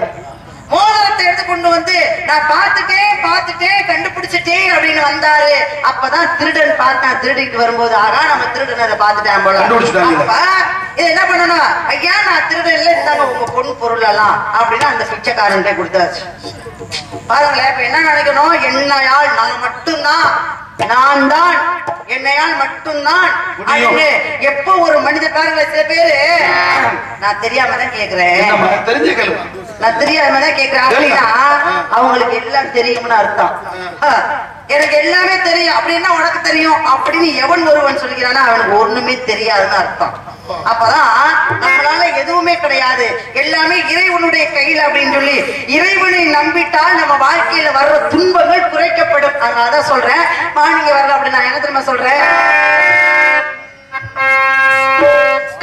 மோதிரத்தை எடுத்து கொண்டு வந்து நான் பார்த்துட்டேன் கண்டுபிடிச்சிட்டேன் அப்படின்னு வந்தாரு. அப்பதான் திருடன் பார்த்தான், திருடிட்டு வரும்போது ஆகா நம்ம திருடன் அதை பார்த்துட்டேன் போல. அப்ப இது என்ன பண்ணணும், ஐயா நான் திருடன் இல்லை, இருந்தாங்க உங்க பொண்ணு பொருள் எல்லாம் அப்படின்னு அந்த பிச்சைக்காரன் கொடுத்தாச்சு. பாருங்களேன், இப்ப என்ன நினைக்கணும், என்னையால் நான் மட்டும்தான், நான் தான் என்னையால் மட்டும்தான் அப்படின்னு எப்ப ஒரு மனிதக்காரங்களை சில பேரு நான் தெரியாம தான் கேக்குறேன், நான் தெரியாம தான் கேக்குறேன் அப்படின்னா அவங்களுக்கு எல்லாம் தெரியும்னு அர்த்தம். எனக்கு எல்லாமே தெரியும் அப்படின்னா உனக்கு தெரியும் அப்படின்னு எவன் ஒருவன் சொல்கிறானா அவனுக்கு ஒண்ணுமே தெரியாதுன்னு அர்த்தம். அப்பதான் நம்மளால எதுவுமே கிடையாது, எல்லாமே இறைவனுடைய கையில் அப்படின்னு சொல்லி இறைவனை நம்பிட்டால் நம்ம வாழ்க்கையில வர்ற துன்பங்கள் குறைக்கப்படும். அதனாலதான் சொல்றேன், நீங்க வரல அப்படி நான் என்ன தெரியுமா சொல்றேன்,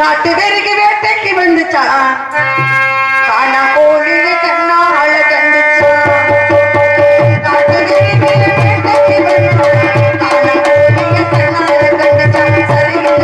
காட்டு வெறுக்கு வேட்டைக்கு வந்துச்சா, காணா கோழியை கண்ணால கண்டுச்சா, காட்டு வெறுக்கு வேட்டைக்கு வந்துச்சா, காணா கோழியை கண்ணால கண்டுச்சா, சரியில்லை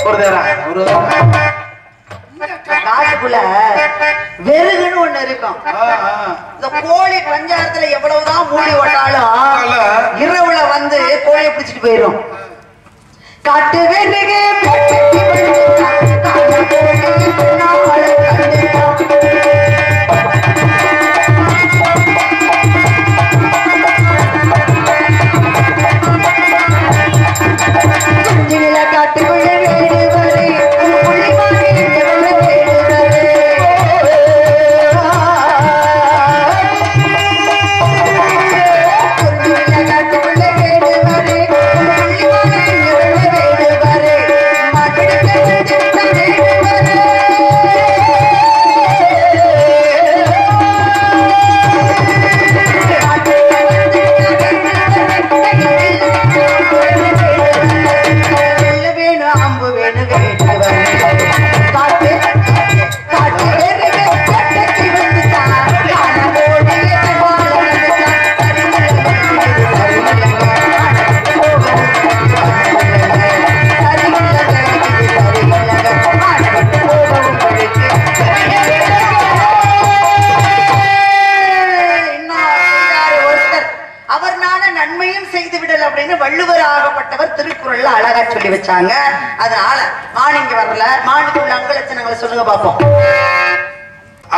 ஒரு தேரா காட்டுக்குள்ள வெறுகுன்னு ஒண்ணு இருக்கும். இந்த கோழி பஞ்சாயத்துல எவ்வளவுதான் மூடி ஓட்டாலும் இரவுல வந்து கோழியை பிடிச்சிட்டு போயிடும். காட்டு வெறுகு காட்டுக்குள்ள வேடு வரை வள்ளுவர் ஆகப்பட்டவர் திருக்குறள்ல அழகா சொல்லி வச்சாங்க. அதனால மானிங்க வரல, மானிக்கு உள்ள அங்கலட்சணங்களை சொல்லுங்க பாப்போம்.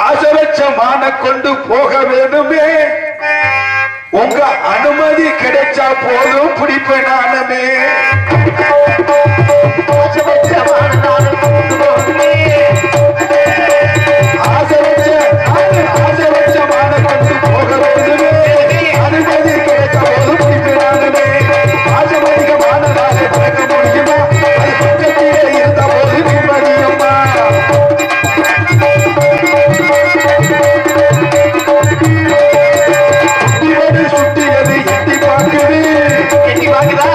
ஆசவச்சமான கொண்டு போக வேணுமே, உங்க அனுமதி கிடைச்சா போதும் பிடிப்பேன் நானுமே. ஆசவச்சமான கொண்டு போக வேணுமே, அனுமதி கிடைச்சா போதும் பிடிப்பேன் நானுமே. ஆசமதிகமானதாக பிறக்க முடியுமா, அது பக்கத்திலே இருந்த போது நிம்மதியம்மா. சுட்டியது எட்டி பார்க்குது, எட்டி பார்க்குதா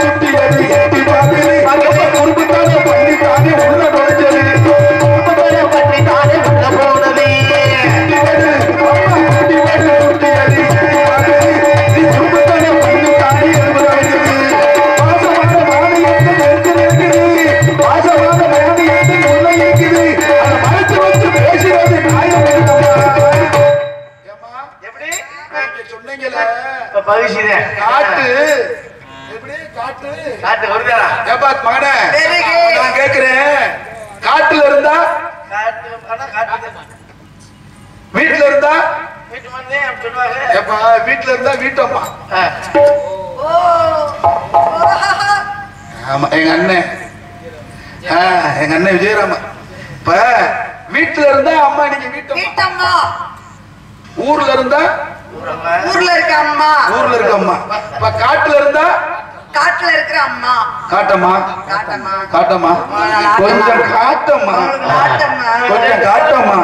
சுட்டியது எட்டி பார்க்குது. குடும்பத்தானே பண்ணித்தானே உள்ள நுழைஞ்சது, பண்ணித்தானே உள்ள போனது. சுட்டியது எட்டி பார்க்குது, நீ குடும்பத்தானே பண்ணித்தானே நுழைஞ்சது. பாசமான மானியத்தை இருக்குது, பாசமான மானியத்தை உள்ள இருக்குது. அதை மறைச்சு வச்சு பேசுறது நியாயம் இல்லையா? சொன்னீங்கல்ல காட்டு எப்படி காட்டு ஒரு தேரா ஏப்பா மகனே, நான் கேக்குறேன், காட்டுல இருந்தா வீட்டுல இருந்தா ஏப்பா வீட்டுல இருந்தா வீட்டம்மா. ஆமா எங்க அண்ணன், எங்க அண்ணன் விஜயராமா. இப்ப வீட்டுல இருந்தா அம்மா, நீங்க வீட்டம்மா. ஊர்ல இருந்தா ஊர்ல இருக்க அம்மா, ஊர்ல இருக்க அம்மா. இப்ப காட்டுல இருந்தா காட்டுல இருக்கிற அம்மா. காட்டம்மா காட்டம்மா கொஞ்சம் காட்டம்மா, கொஞ்சம் காட்டம்மா.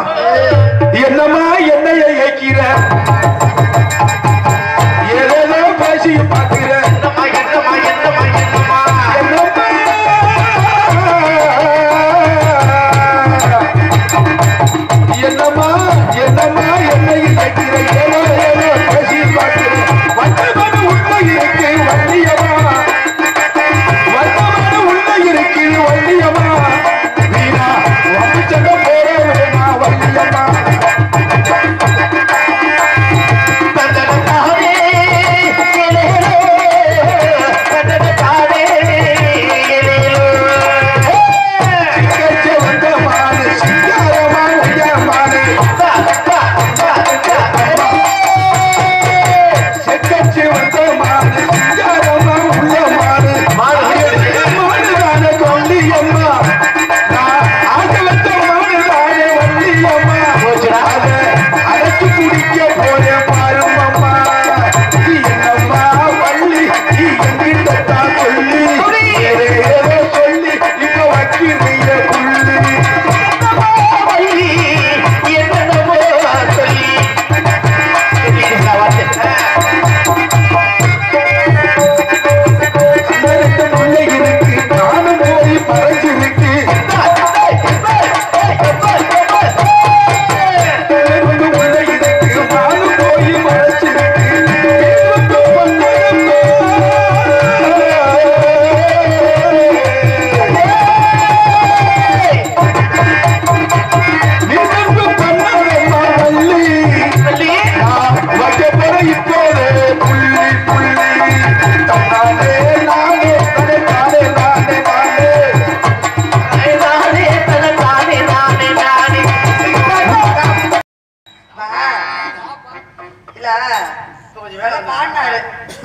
என்னம்மா என்னைய இயக்கிற, ஏதேதோ பேசி பார்க்கிற, என்னம்மா என்னம்மா என்னம்மா என்னம்மா என்னம்மா என்னம்மா என்னைய இயக்கிற, ஏதோ ஏதோ பேசி பார்க்கிற. வந்தமான உண்மை இருக்கு வள்ளியம்மா, வந்தமான உண்மை இருக்கு வள்ளியம்மா. வீணா வம்பிச்சங்க போற வேணா வள்ளியம்மா. இல்ல நல்லா பாடினாரு.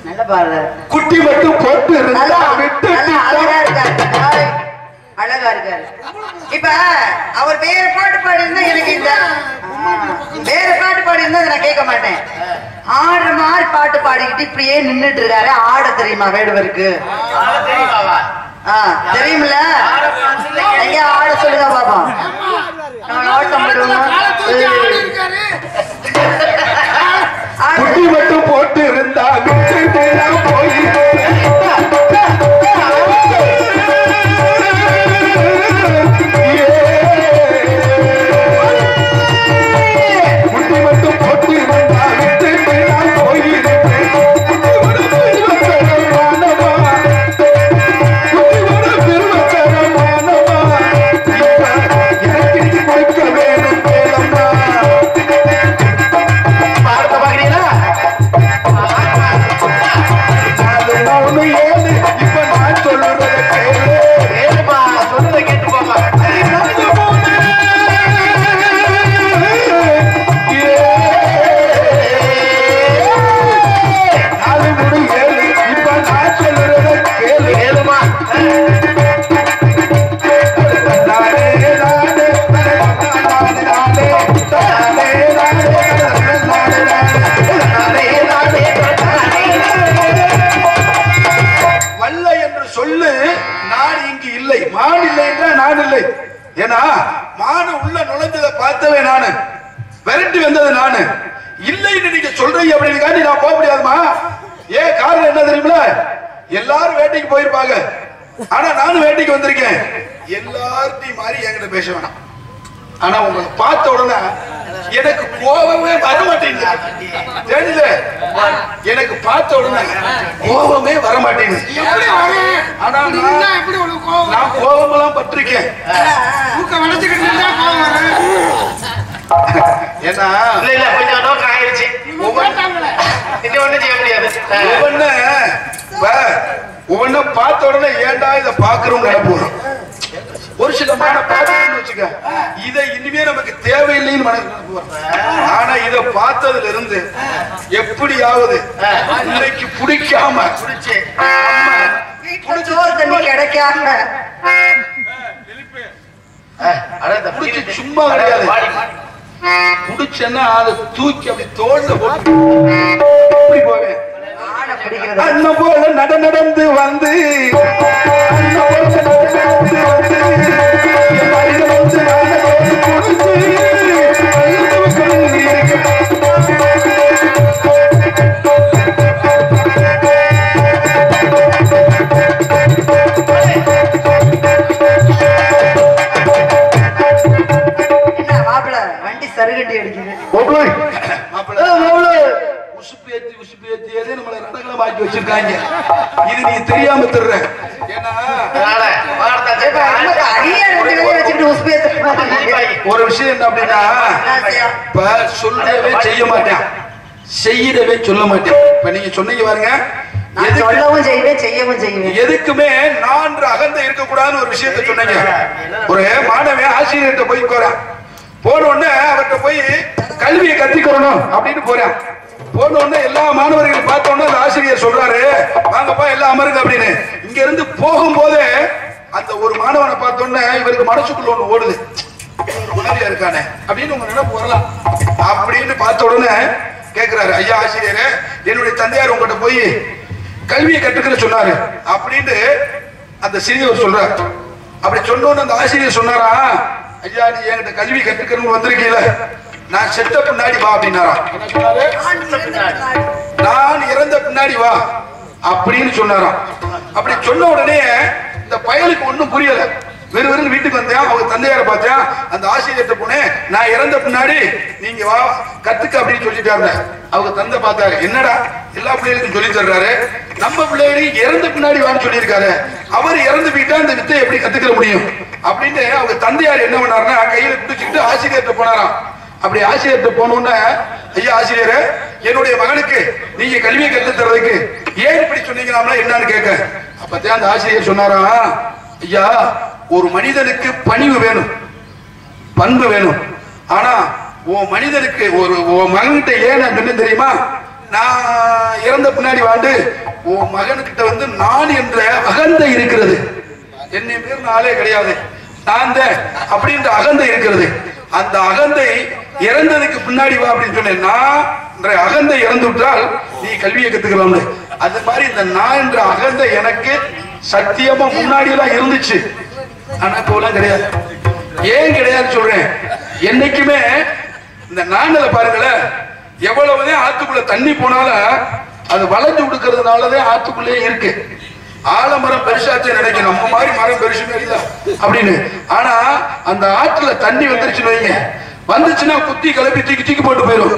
நல்ல பாரு. குட்டி மட்டும் போட்டு நல்லா இருந்தா விட்டு நல்லா அழகா இருக்காரு. அழகா இருக்காரு. இப்ப அவர் வேற பாட்டு பாடி இருந்தா எனக்கு இந்த வேற பாட்டு பாடி இருந்தா நான் கேட்க மாட்டேன். ஆடுற மாதிரி பாட்டு பாடிக்கிட்டு இப்படியே நின்னுட்டு இருக்காரு. ஆட தெரியுமா வேடுவருக்கு? தெரியுமில்ல? எங்க ஆட சொல்லுங்க பாப்போம். நம்ம ஓட்டம் போடுவோம். குட்டி மட்டும் போட்டு இருந்தா விட்டு போய் எல்லாரும் வேட்டைக்கு போயிருப்பாங்க. ஆனா நானும் வேட்டைக்கு வந்திருக்கேன். எல்லார்ட்டையும் மாதிரி என்கிட்ட பேச வேணாம். ஆனா உங்களை பார்த்த உடனே எனக்கு கோபமே வர மாட்டேங்குது. தெரியல, எனக்கு பார்த்த உடனே கோபமே வர மாட்டேங்குது. ஆனா நான் கோபமெல்லாம் பட்டிருக்கேன். ஏன்னா கொஞ்சம் நோக்கம் ஆயிடுச்சு. ஒண்ணு செய்ய முடியாது. ஒவ்வொன்ன பார்த்த உடனே ஏண்டா இதை பாக்குறோம் நினைப்போம். ஒரு சில மான பார்த்து வச்சுக்க, இதை இனிமே நமக்கு தேவையில்லைன்னு மனசு. ஆனா இதை பார்த்ததுல இருந்து எப்படியாவது இன்னைக்கு பிடிக்காம கிடைக்காம சும்மா கிடையாது. புடிச்சேன்னா அதை தூக்கி அப்படி தோல்ல போட்டு போவேன். அண்ணன் போல நடந்து வந்து வண்டி சருகட்டி அடிக்குது. நம்மளை ரடகலமாக்கி வச்சிருக்காங்க. இது நீ தெரியாம தர்ற. ஒரு விஷயம் என்ன அப்படின்னா, இப்ப சொல்லவே செய்ய மாட்டேன், செய்யவே சொல்ல மாட்டேன். இப்ப நீங்க சொன்னீங்க பாருங்க, சொல்லவும் செய்வேன் செய்யவும் செய்வேன். எதுக்குமே நான் அகந்த இருக்கக்கூடாதுன்னு ஒரு விஷயத்த சொன்னீங்க. ஒரு மாணவன் ஆசிரியர்கிட்ட போய் போறான். போன உடனே அவர்கிட்ட போய் கல்வியை கத்துக்கணும் அப்படின்னு போறான். போன உடனே எல்லா மாணவர்களும் பார்த்த உடனே அந்த ஆசிரியர் சொல்றாரு, வாங்கப்பா எல்லாம் அமருங்க அப்படின்னு. இங்க இருந்து போகும்போதே அந்த ஒரு மாணவனை பார்த்த உடனே இவருக்கு மனசுக்குள்ள ஒண்ணு ஓடுது, உணர்வியா இருக்கானே அப்படின்னு உங்க நினைப்பு வரலாம். அப்படின்னு பார்த்த உடனே கேட்கிறாரு, ஐயா ஆசிரியரே, என்னுடைய தந்தையார் உங்ககிட்ட போய் கல்வியை கற்றுக்கிற சொன்னாரு அப்படின்னு அந்த சிறியவர் சொல்றார். அப்படி சொன்னோன்னு அந்த ஆசிரியர் சொன்னாரா, ஐயா நீ என்கிட்ட கல்வி கற்றுக்கணும்னு வந்திருக்கீல, நான் செத்த பின்னாடி வா அப்படின்னாரா. நான் இறந்த பின்னாடி வா அப்படின்னு சொன்னாராம். அப்படி சொன்ன உடனே இந்த பயலுக்கு ஒண்ணும் புரியல. வெறும் வீட்டுக்கு வந்தேன், அவங்க தந்தையார பார்த்தேன், அந்த ஆசிரியர்கிட்ட போனேன், நான் இறந்த பின்னாடி நீங்க வா கத்துக்க அப்படின்னு சொல்லிட்டாரு. அவங்க தந்தை பார்த்தாரு, என்னடா எல்லா பிள்ளைகளுக்கும் சொல்லி தர்றாரு, நம்ம பிள்ளைகளுக்கு இறந்த பின்னாடி வான்னு சொல்லியிருக்காரு, அவர் இறந்து போயிட்டா இந்த வித்தை எப்படி கத்துக்க முடியும் அப்படின்னு அவங்க தந்தையார் என்ன பண்ணாருன்னா கையில பிடிச்சிக்கிட்டு ஆசிரியர்கிட்ட போனாராம். அப்படி ஆசிரியர்கிட்ட போனோன்னு, ஐயா ஆசிரியரே, என்னுடைய மகனுக்கு நீங்க கல்வியை கற்று தர்றதுக்கு ஏன் இப்படி சொன்னீங்கன்னா என்னன்னு கேட்க. அப்பதான் அந்த ஆசிரியர் சொன்னாரா, ஐயா ஒரு மனிதனுக்கு பணிவு வேணும், பண்பு வேணும், ஆனா உன் மனிதனுக்கு ஒரு மகன்கிட்ட ஏன் என்ன தெரியுமா? நான் இறந்த பின்னாடி வாண்டு உன் மகனுக்கிட்ட வந்து நான் என்ற அகந்தை இருக்கிறது. என்னை பேர் ஆளே கிடையாது, நான் அப்படின்ற அகந்தை இருக்கிறது. அந்த அகந்தை இறந்ததுக்கு பின்னாடி வா அப்படின்னு சொன்னேன். நான் அகந்தை இறந்து விட்டால் நீ கல்வியை கத்துக்கலாம். அது மாதிரி இந்த நான் என்ற அகந்தை எனக்கு சத்தியமா முன்னாடி எல்லாம் இருந்துச்சு, ஆனா இப்போலாம் கிடையாது. ஏன் கிடையாது சொல்றேன், என்னைக்குமே இந்த நாணல பாருங்களேன், எவ்வளவுதான் ஆத்துக்குள்ள தண்ணி போனாலும் அது வளைஞ்சு கொடுக்கறதுனாலதான் ஆத்துக்குள்ளே இருக்கு. ஆலமரம் பெருசாச்சு நினைக்கும், நம்ம மாதிரி மரம் பெருசு மாதிரிதான் அப்படின்னு. ஆனா அந்த ஆற்றுல தண்ணி வந்துருச்சுன்னு வைங்க, வந்துச்சுன்னா குத்தி கிளப்பி தூக்கி தூக்கி போட்டு போயிடும்.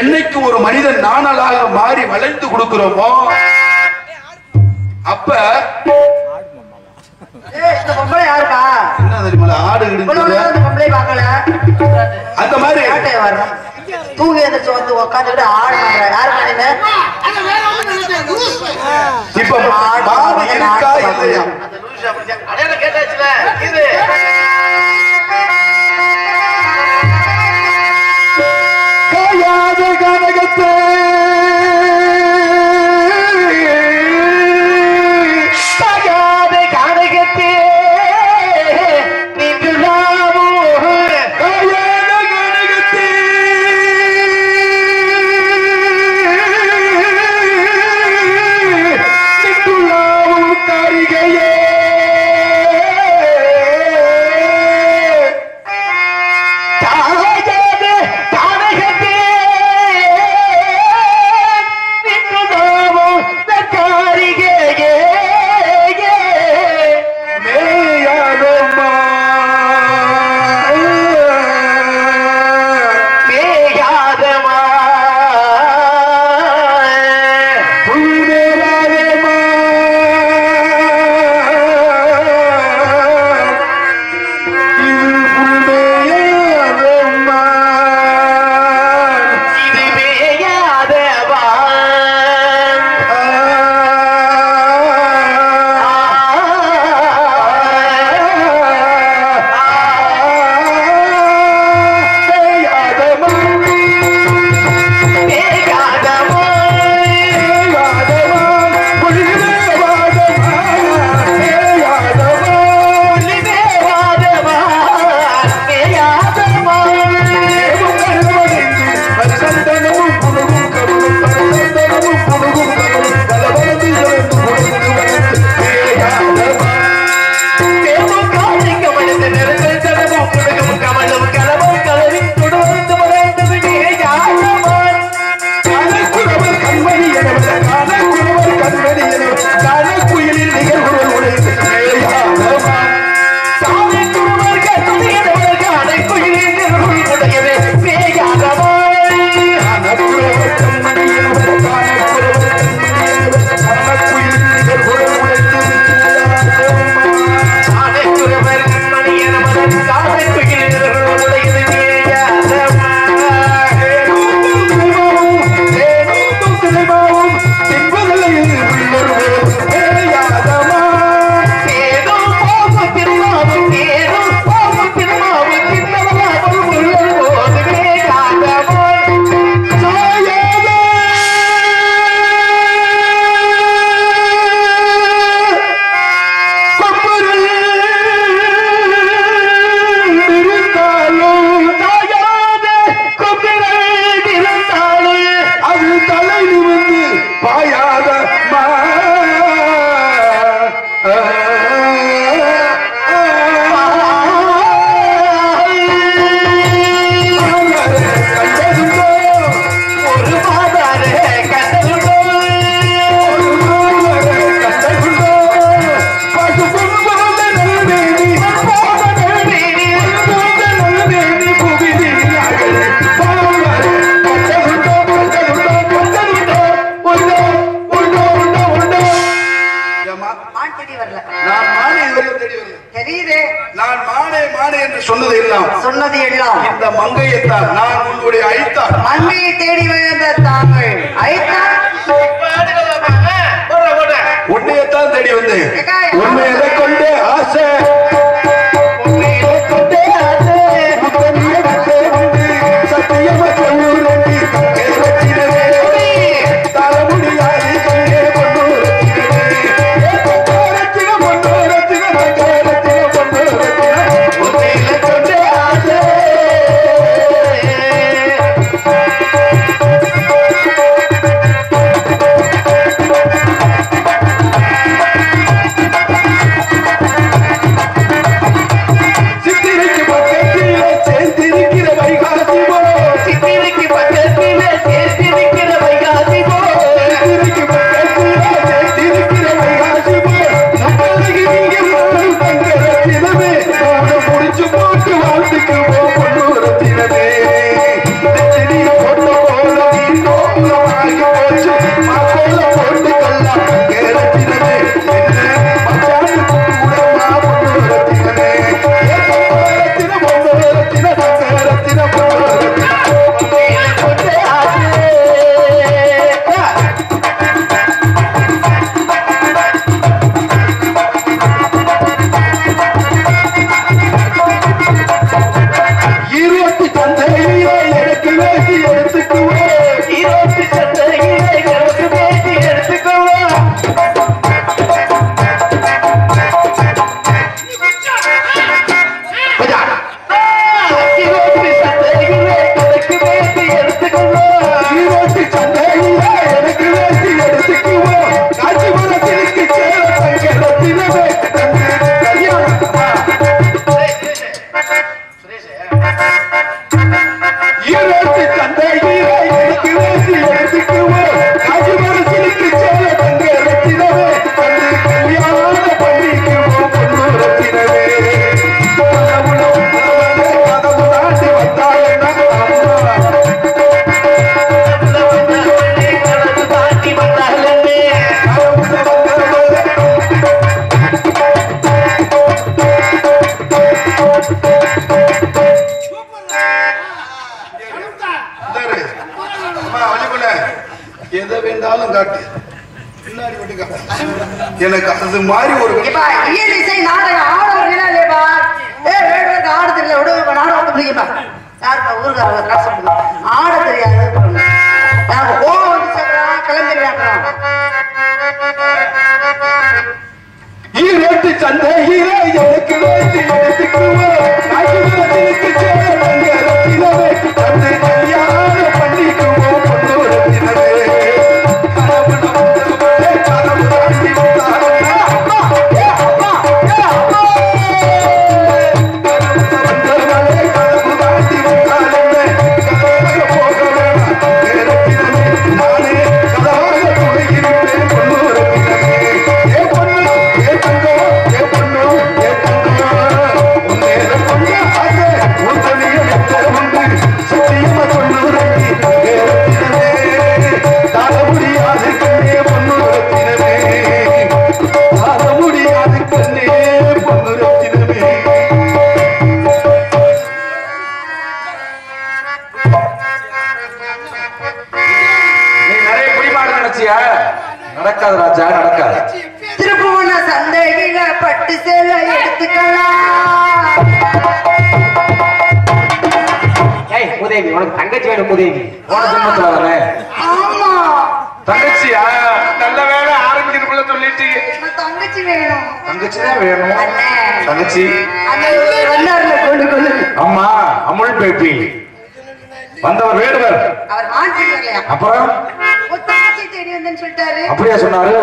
என்னைக்கு ஒரு மனிதன் நாணலாக மாறி வளைந்து கொடுக்கிறோமோ அப்ப இந்த பொம்பளை யாருக்கா என்ன தெரியுமா, ஆடு பொம்பளை பார்க்கல அந்த மாதிரி வரணும். தூங்கி எந்திரிச்சு வந்து உட்காந்துட்டு ஆடு யாரு பண்ணின இப்ப மாடு இருக்கா இல்லையா? அடையாளம் கேட்டாச்சுல இது கையாத கனகத்தை சொன்னது எல்லாம் இந்த மங்கையத்தான் நான் உங்களுடைய ஐத்தான். மங்கையை தேடி வந்த தாங்கள் ஐத்தான் உன்னையத்தான் தேடி வந்து உண்மையை கொண்டு ஆசை கொண்டு எதை வேண்டாலும் காட்டு பின்னாடி விட்டு காட்டு. எனக்கு அது மாதிரி ஒரு இயல் இசை நாடகம் ஆடவர்களா இல்லையப்பா வேடுவதற்கு ஆட தெரியல விட நாடகம் பிடிக்குமா யாருப்பா ஊருக்காரங்க காசு ஆட தெரியாது நாங்க கோவம் வந்து சொல்றோம் கிளம்பிடுறாங்க ஈரோட்டு சந்தையில எனக்கு வேண்டி எடுத்துக்குவோம் தந்தை கல்யாணம் பண்ணிக்குவோம் பொண்ணு நடக்காது ராஜா நடக்காது. திருப்புவன சந்தையில பட்டு சேலை எடுத்துக்கலாம். உதவி உனக்கு தங்கச்சி வேணும் உதவி போன ஜென்மத்துல வர ஆமா தங்கச்சியா நல்ல வேலை ஆரம்பிக்கிறதுக்குள்ள சொல்லிட்டு தங்கச்சி வேணும். தங்கச்சி தான் வேணும். தங்கச்சி அம்மா அமுல் பேபி வந்தவர் வேடுவர் அவர் மாற்றி வரலையா அப்புறம் தங்கச்சி தேடி வந்தேன்னு சொல்லிட்டாரு. அப்படியா சொன்னாரு?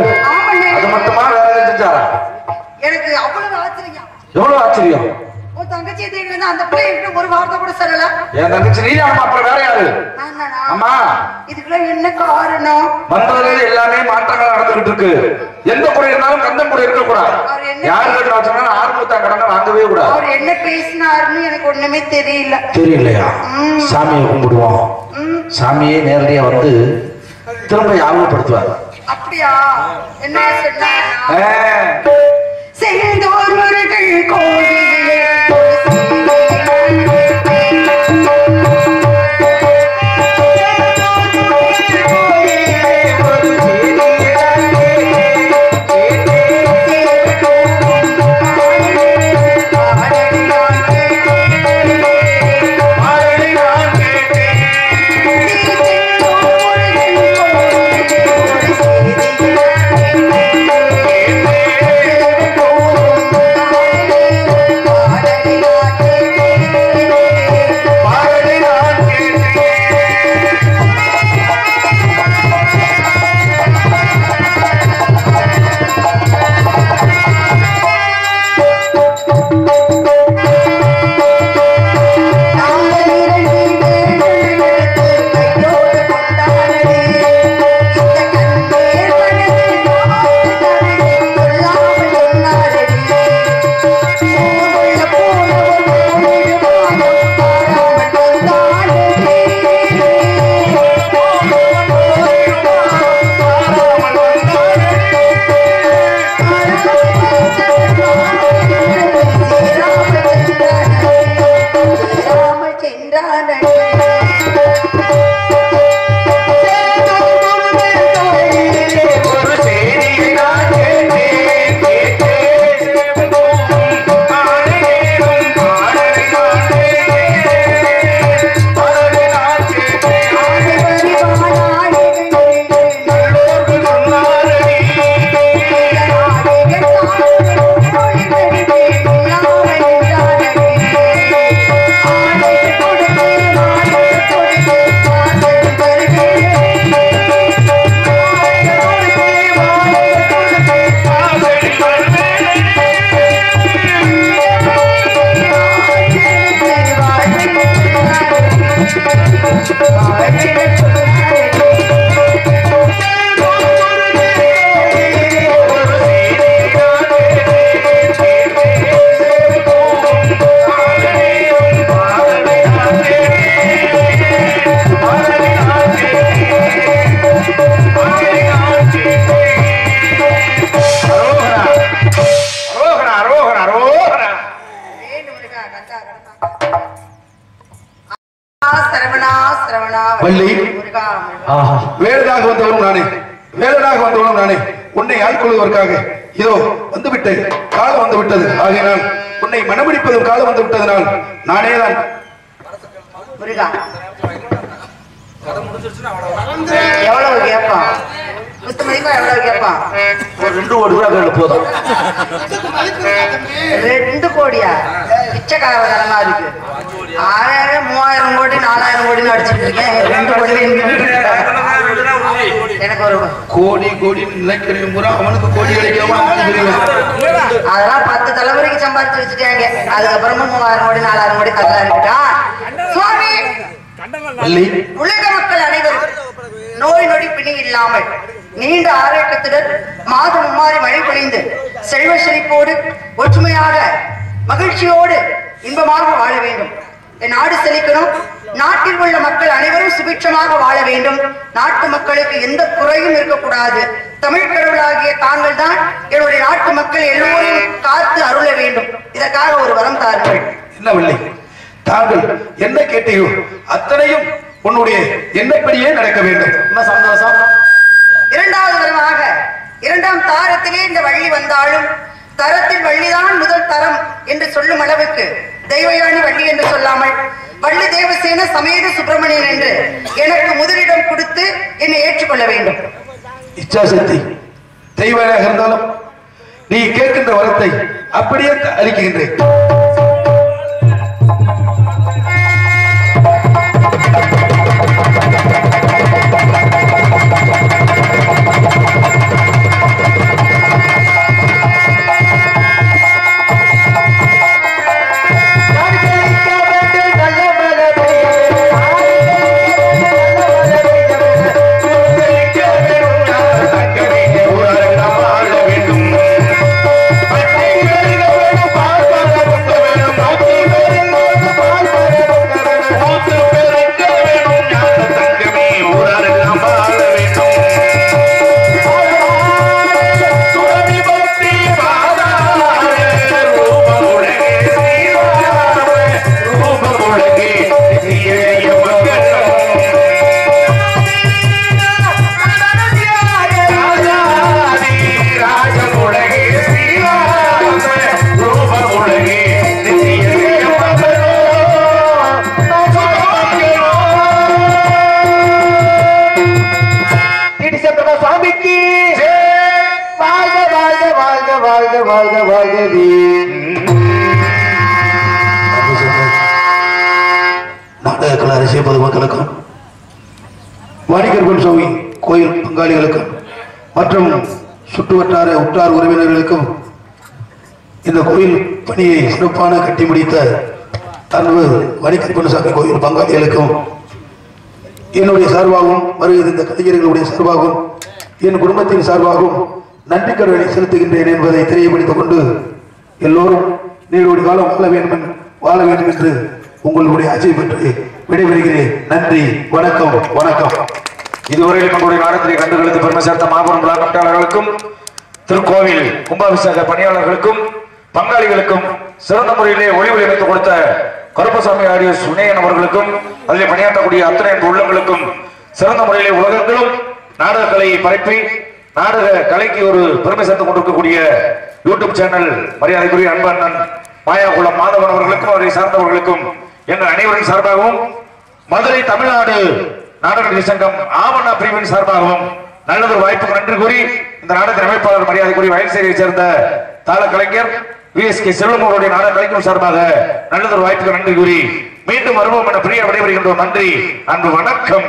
அது மட்டுமா வேற செஞ்சாரா? எனக்கு அவ்வளவு ஆச்சரியம். எவ்வளவு ஆச்சரியம்? உன் தங்கச்சி தேடி வந்தா அந்த பிள்ளை என்கிட்ட ஒரு வார்த்தை கூட சொல்லல. என் தங்கச்சி நீ அப்புறம் வேற யாரு? அம்மா இதுக்குள்ள என்ன காரணம்? வந்ததுல எல்லாமே மாற்றங்கள் நடந்துகிட்டு இருக்கு. எந்த குறை இருந்தாலும் கந்தம் கூட இருக்க கூடாது. யாரு கிட்ட வச்சாலும் ஆறுமுத்தா கடனை வாங்கவே கூடாது. அவர் என்ன பேசினாருன்னு எனக்கு ஒண்ணுமே தெரியல. தெரியலையா? சாமியை கும்பிடுவோம். சாமியே நேரடியா வந்து திரும்ப ஞாபகப்படுத்துவார். அப்படியா? என்ன சொன்னாங்க? செந்தூர் முருகன் கோவிலே வள்ளி வேலனாக வந்தவனும் நானே, வேலனாக வந்தவனும் நானே. உன்னை ஆட்கொள்வதற்காக இதோ வந்துவிட்டேன். காலம் வந்து விட்டது. ஆகையினால் உன்னை மனமுடிப்பதும் காலம் வந்து விட்டதனால் நானே தான். எவ்வளவு கேட்பான்? எவ்வளவு கேட்பான்? ஒரு 2 கோடி ரூபாய் போதும். 2 கோடியா? பிச்சைக்காரதனமா இருக்கு. 1000 3000 கோடி 4000 கோடின்னு அடிச்சுட்டு இருக்கேன். 2 கோடி எனக்கு ஒரு கோடி கோடி நினைக்கிறேன். அவனுக்கு கோடி கிடைக்காம அதெல்லாம் 10 தலைமுறைக்கு சம்பாதிச்சு வச்சுட்டாங்க. அதுக்கப்புறமும் 3000 கோடி 4000 கோடி தரலா இருக்கா? சுவாமி, உலக மக்கள் அனைவரும் நோய் நொடி பிணி இல்லாமல் நீண்ட ஆரோக்கியத்துடன் மாதம் மும்மாறி மழை பொழிந்து செல்வ செழிப்போடு ஒற்றுமையாக மகிழ்ச்சியோடு இன்பமாக வாழ வேண்டும். என் நாடு செழிக்கணும். நாட்டில் உள்ள மக்கள் அனைவரும் சுபிட்சமாக வாழ வேண்டும். நாட்டு மக்களுக்கு எந்த குறையும் இருக்கக்கூடாது. தமிழ் கடவுளாகிய தாங்கள் தான் என்னுடைய நாட்டு மக்கள் எல்லோரையும் காத்து அருள வேண்டும். இதற்காக ஒரு வரம் தாருங்கள். என்னவில்லை, தாங்கள் என்ன கேட்டீரோ அத்தனையும் உன்னுடைய எண்ணப்படியே நடக்க வேண்டும். ரொம்ப சந்தோஷம். 2வது வரமாக 2ஆம் தாரத்திலே இந்த வள்ளி வந்தாலும் தரத்தில் வள்ளிதான் முதல் தரம் என்று சொல்லும் அளவுக்கு தெய்வயானி வள்ளி என்று சொல்லாமல் வள்ளி தேவசேன சமேத சுப்பிரமணியன் என்று எனக்கு முதலிடம் கொடுத்து என்னை ஏற்றுக்கொள்ள வேண்டும். இச்சாசக்தி தெய்வனாக இருந்தாலும் நீ கேட்கின்ற வரத்தை அப்படியே அளிக்கின்றேன். நாடக அரசிய பொதுமக்களுக்கும் வாடிக்கர் சுவாமி கோயில் பங்காளிகளுக்கும் மற்றும் சுற்றுவட்டார உற்றார் உறவினர்களுக்கும் இந்த கோயில் பணியை சிறப்பான கட்டி முடித்த அன்பு வாடிக்கர் சாமி கோயில் பங்காளிகளுக்கும் என்னுடைய சார்பாகவும் வருகிற இந்த கலைஞர்களுடைய சார்பாகவும் என் குடும்பத்தின் சார்பாகவும் நன்றி கடனை செலுத்துகின்றேன் என்பதை தெரியப்படுத்திக் கொண்டு எல்லோரும் நீடோடி காலம் வாழ வேண்டும் என்று உங்களுடைய ஆசை பெற்று விடைபெறுகிறேன். நன்றி, வணக்கம். வணக்கம். இதுவரையில் நம்முடைய நாடகத்தை கண்டுகளுக்கு பெருமை சேர்த்த மாபெரும் விழா கமிட்டியாளர்களுக்கும் திருக்கோவில் கும்பாபிஷேக பணியாளர்களுக்கும் பங்காளிகளுக்கும் சிறந்த முறையிலே ஒளி அமைத்து கொடுத்த கருப்பசாமி ஆடியோஸ் வினயன் அவர்களுக்கும் அதில் பணியாற்றக்கூடிய அத்தனை உள்ளங்களுக்கும் சிறந்த முறையிலே உலகங்களும் நாடக கலையை பரப்பி நாடக கலைக்கு ஒரு பெருமை சேர்த்துக் கொண்டிருக்கக்கூடிய யூடியூப் சேனல் மரியாதைக்குரிய அன்பு அண்ணன் மாயாகுளம் மாதவன் அவர்களுக்கும் அவரை சார்ந்தவர்களுக்கும் எங்கள் அனைவரின் சார்பாகவும் மதுரை தமிழ்நாடு நாடக சங்கம் ஆவணா பிரிவின் சார்பாகவும் நல்லதொரு வாய்ப்புக்கு நன்றி கூறி இந்த நாடக அமைப்பாளர் மரியாதைக்குரிய வயல்சேரியை சேர்ந்த தாள கலைஞர் VSK செல்வம் அவருடைய நாடக கலைஞர் சார்பாக நல்லதொரு வாய்ப்புக்கு நன்றி கூறி மீண்டும் வருவோம் என பிரியா விடைபெறுகின்றோம். நன்றி, அன்பு, வணக்கம்.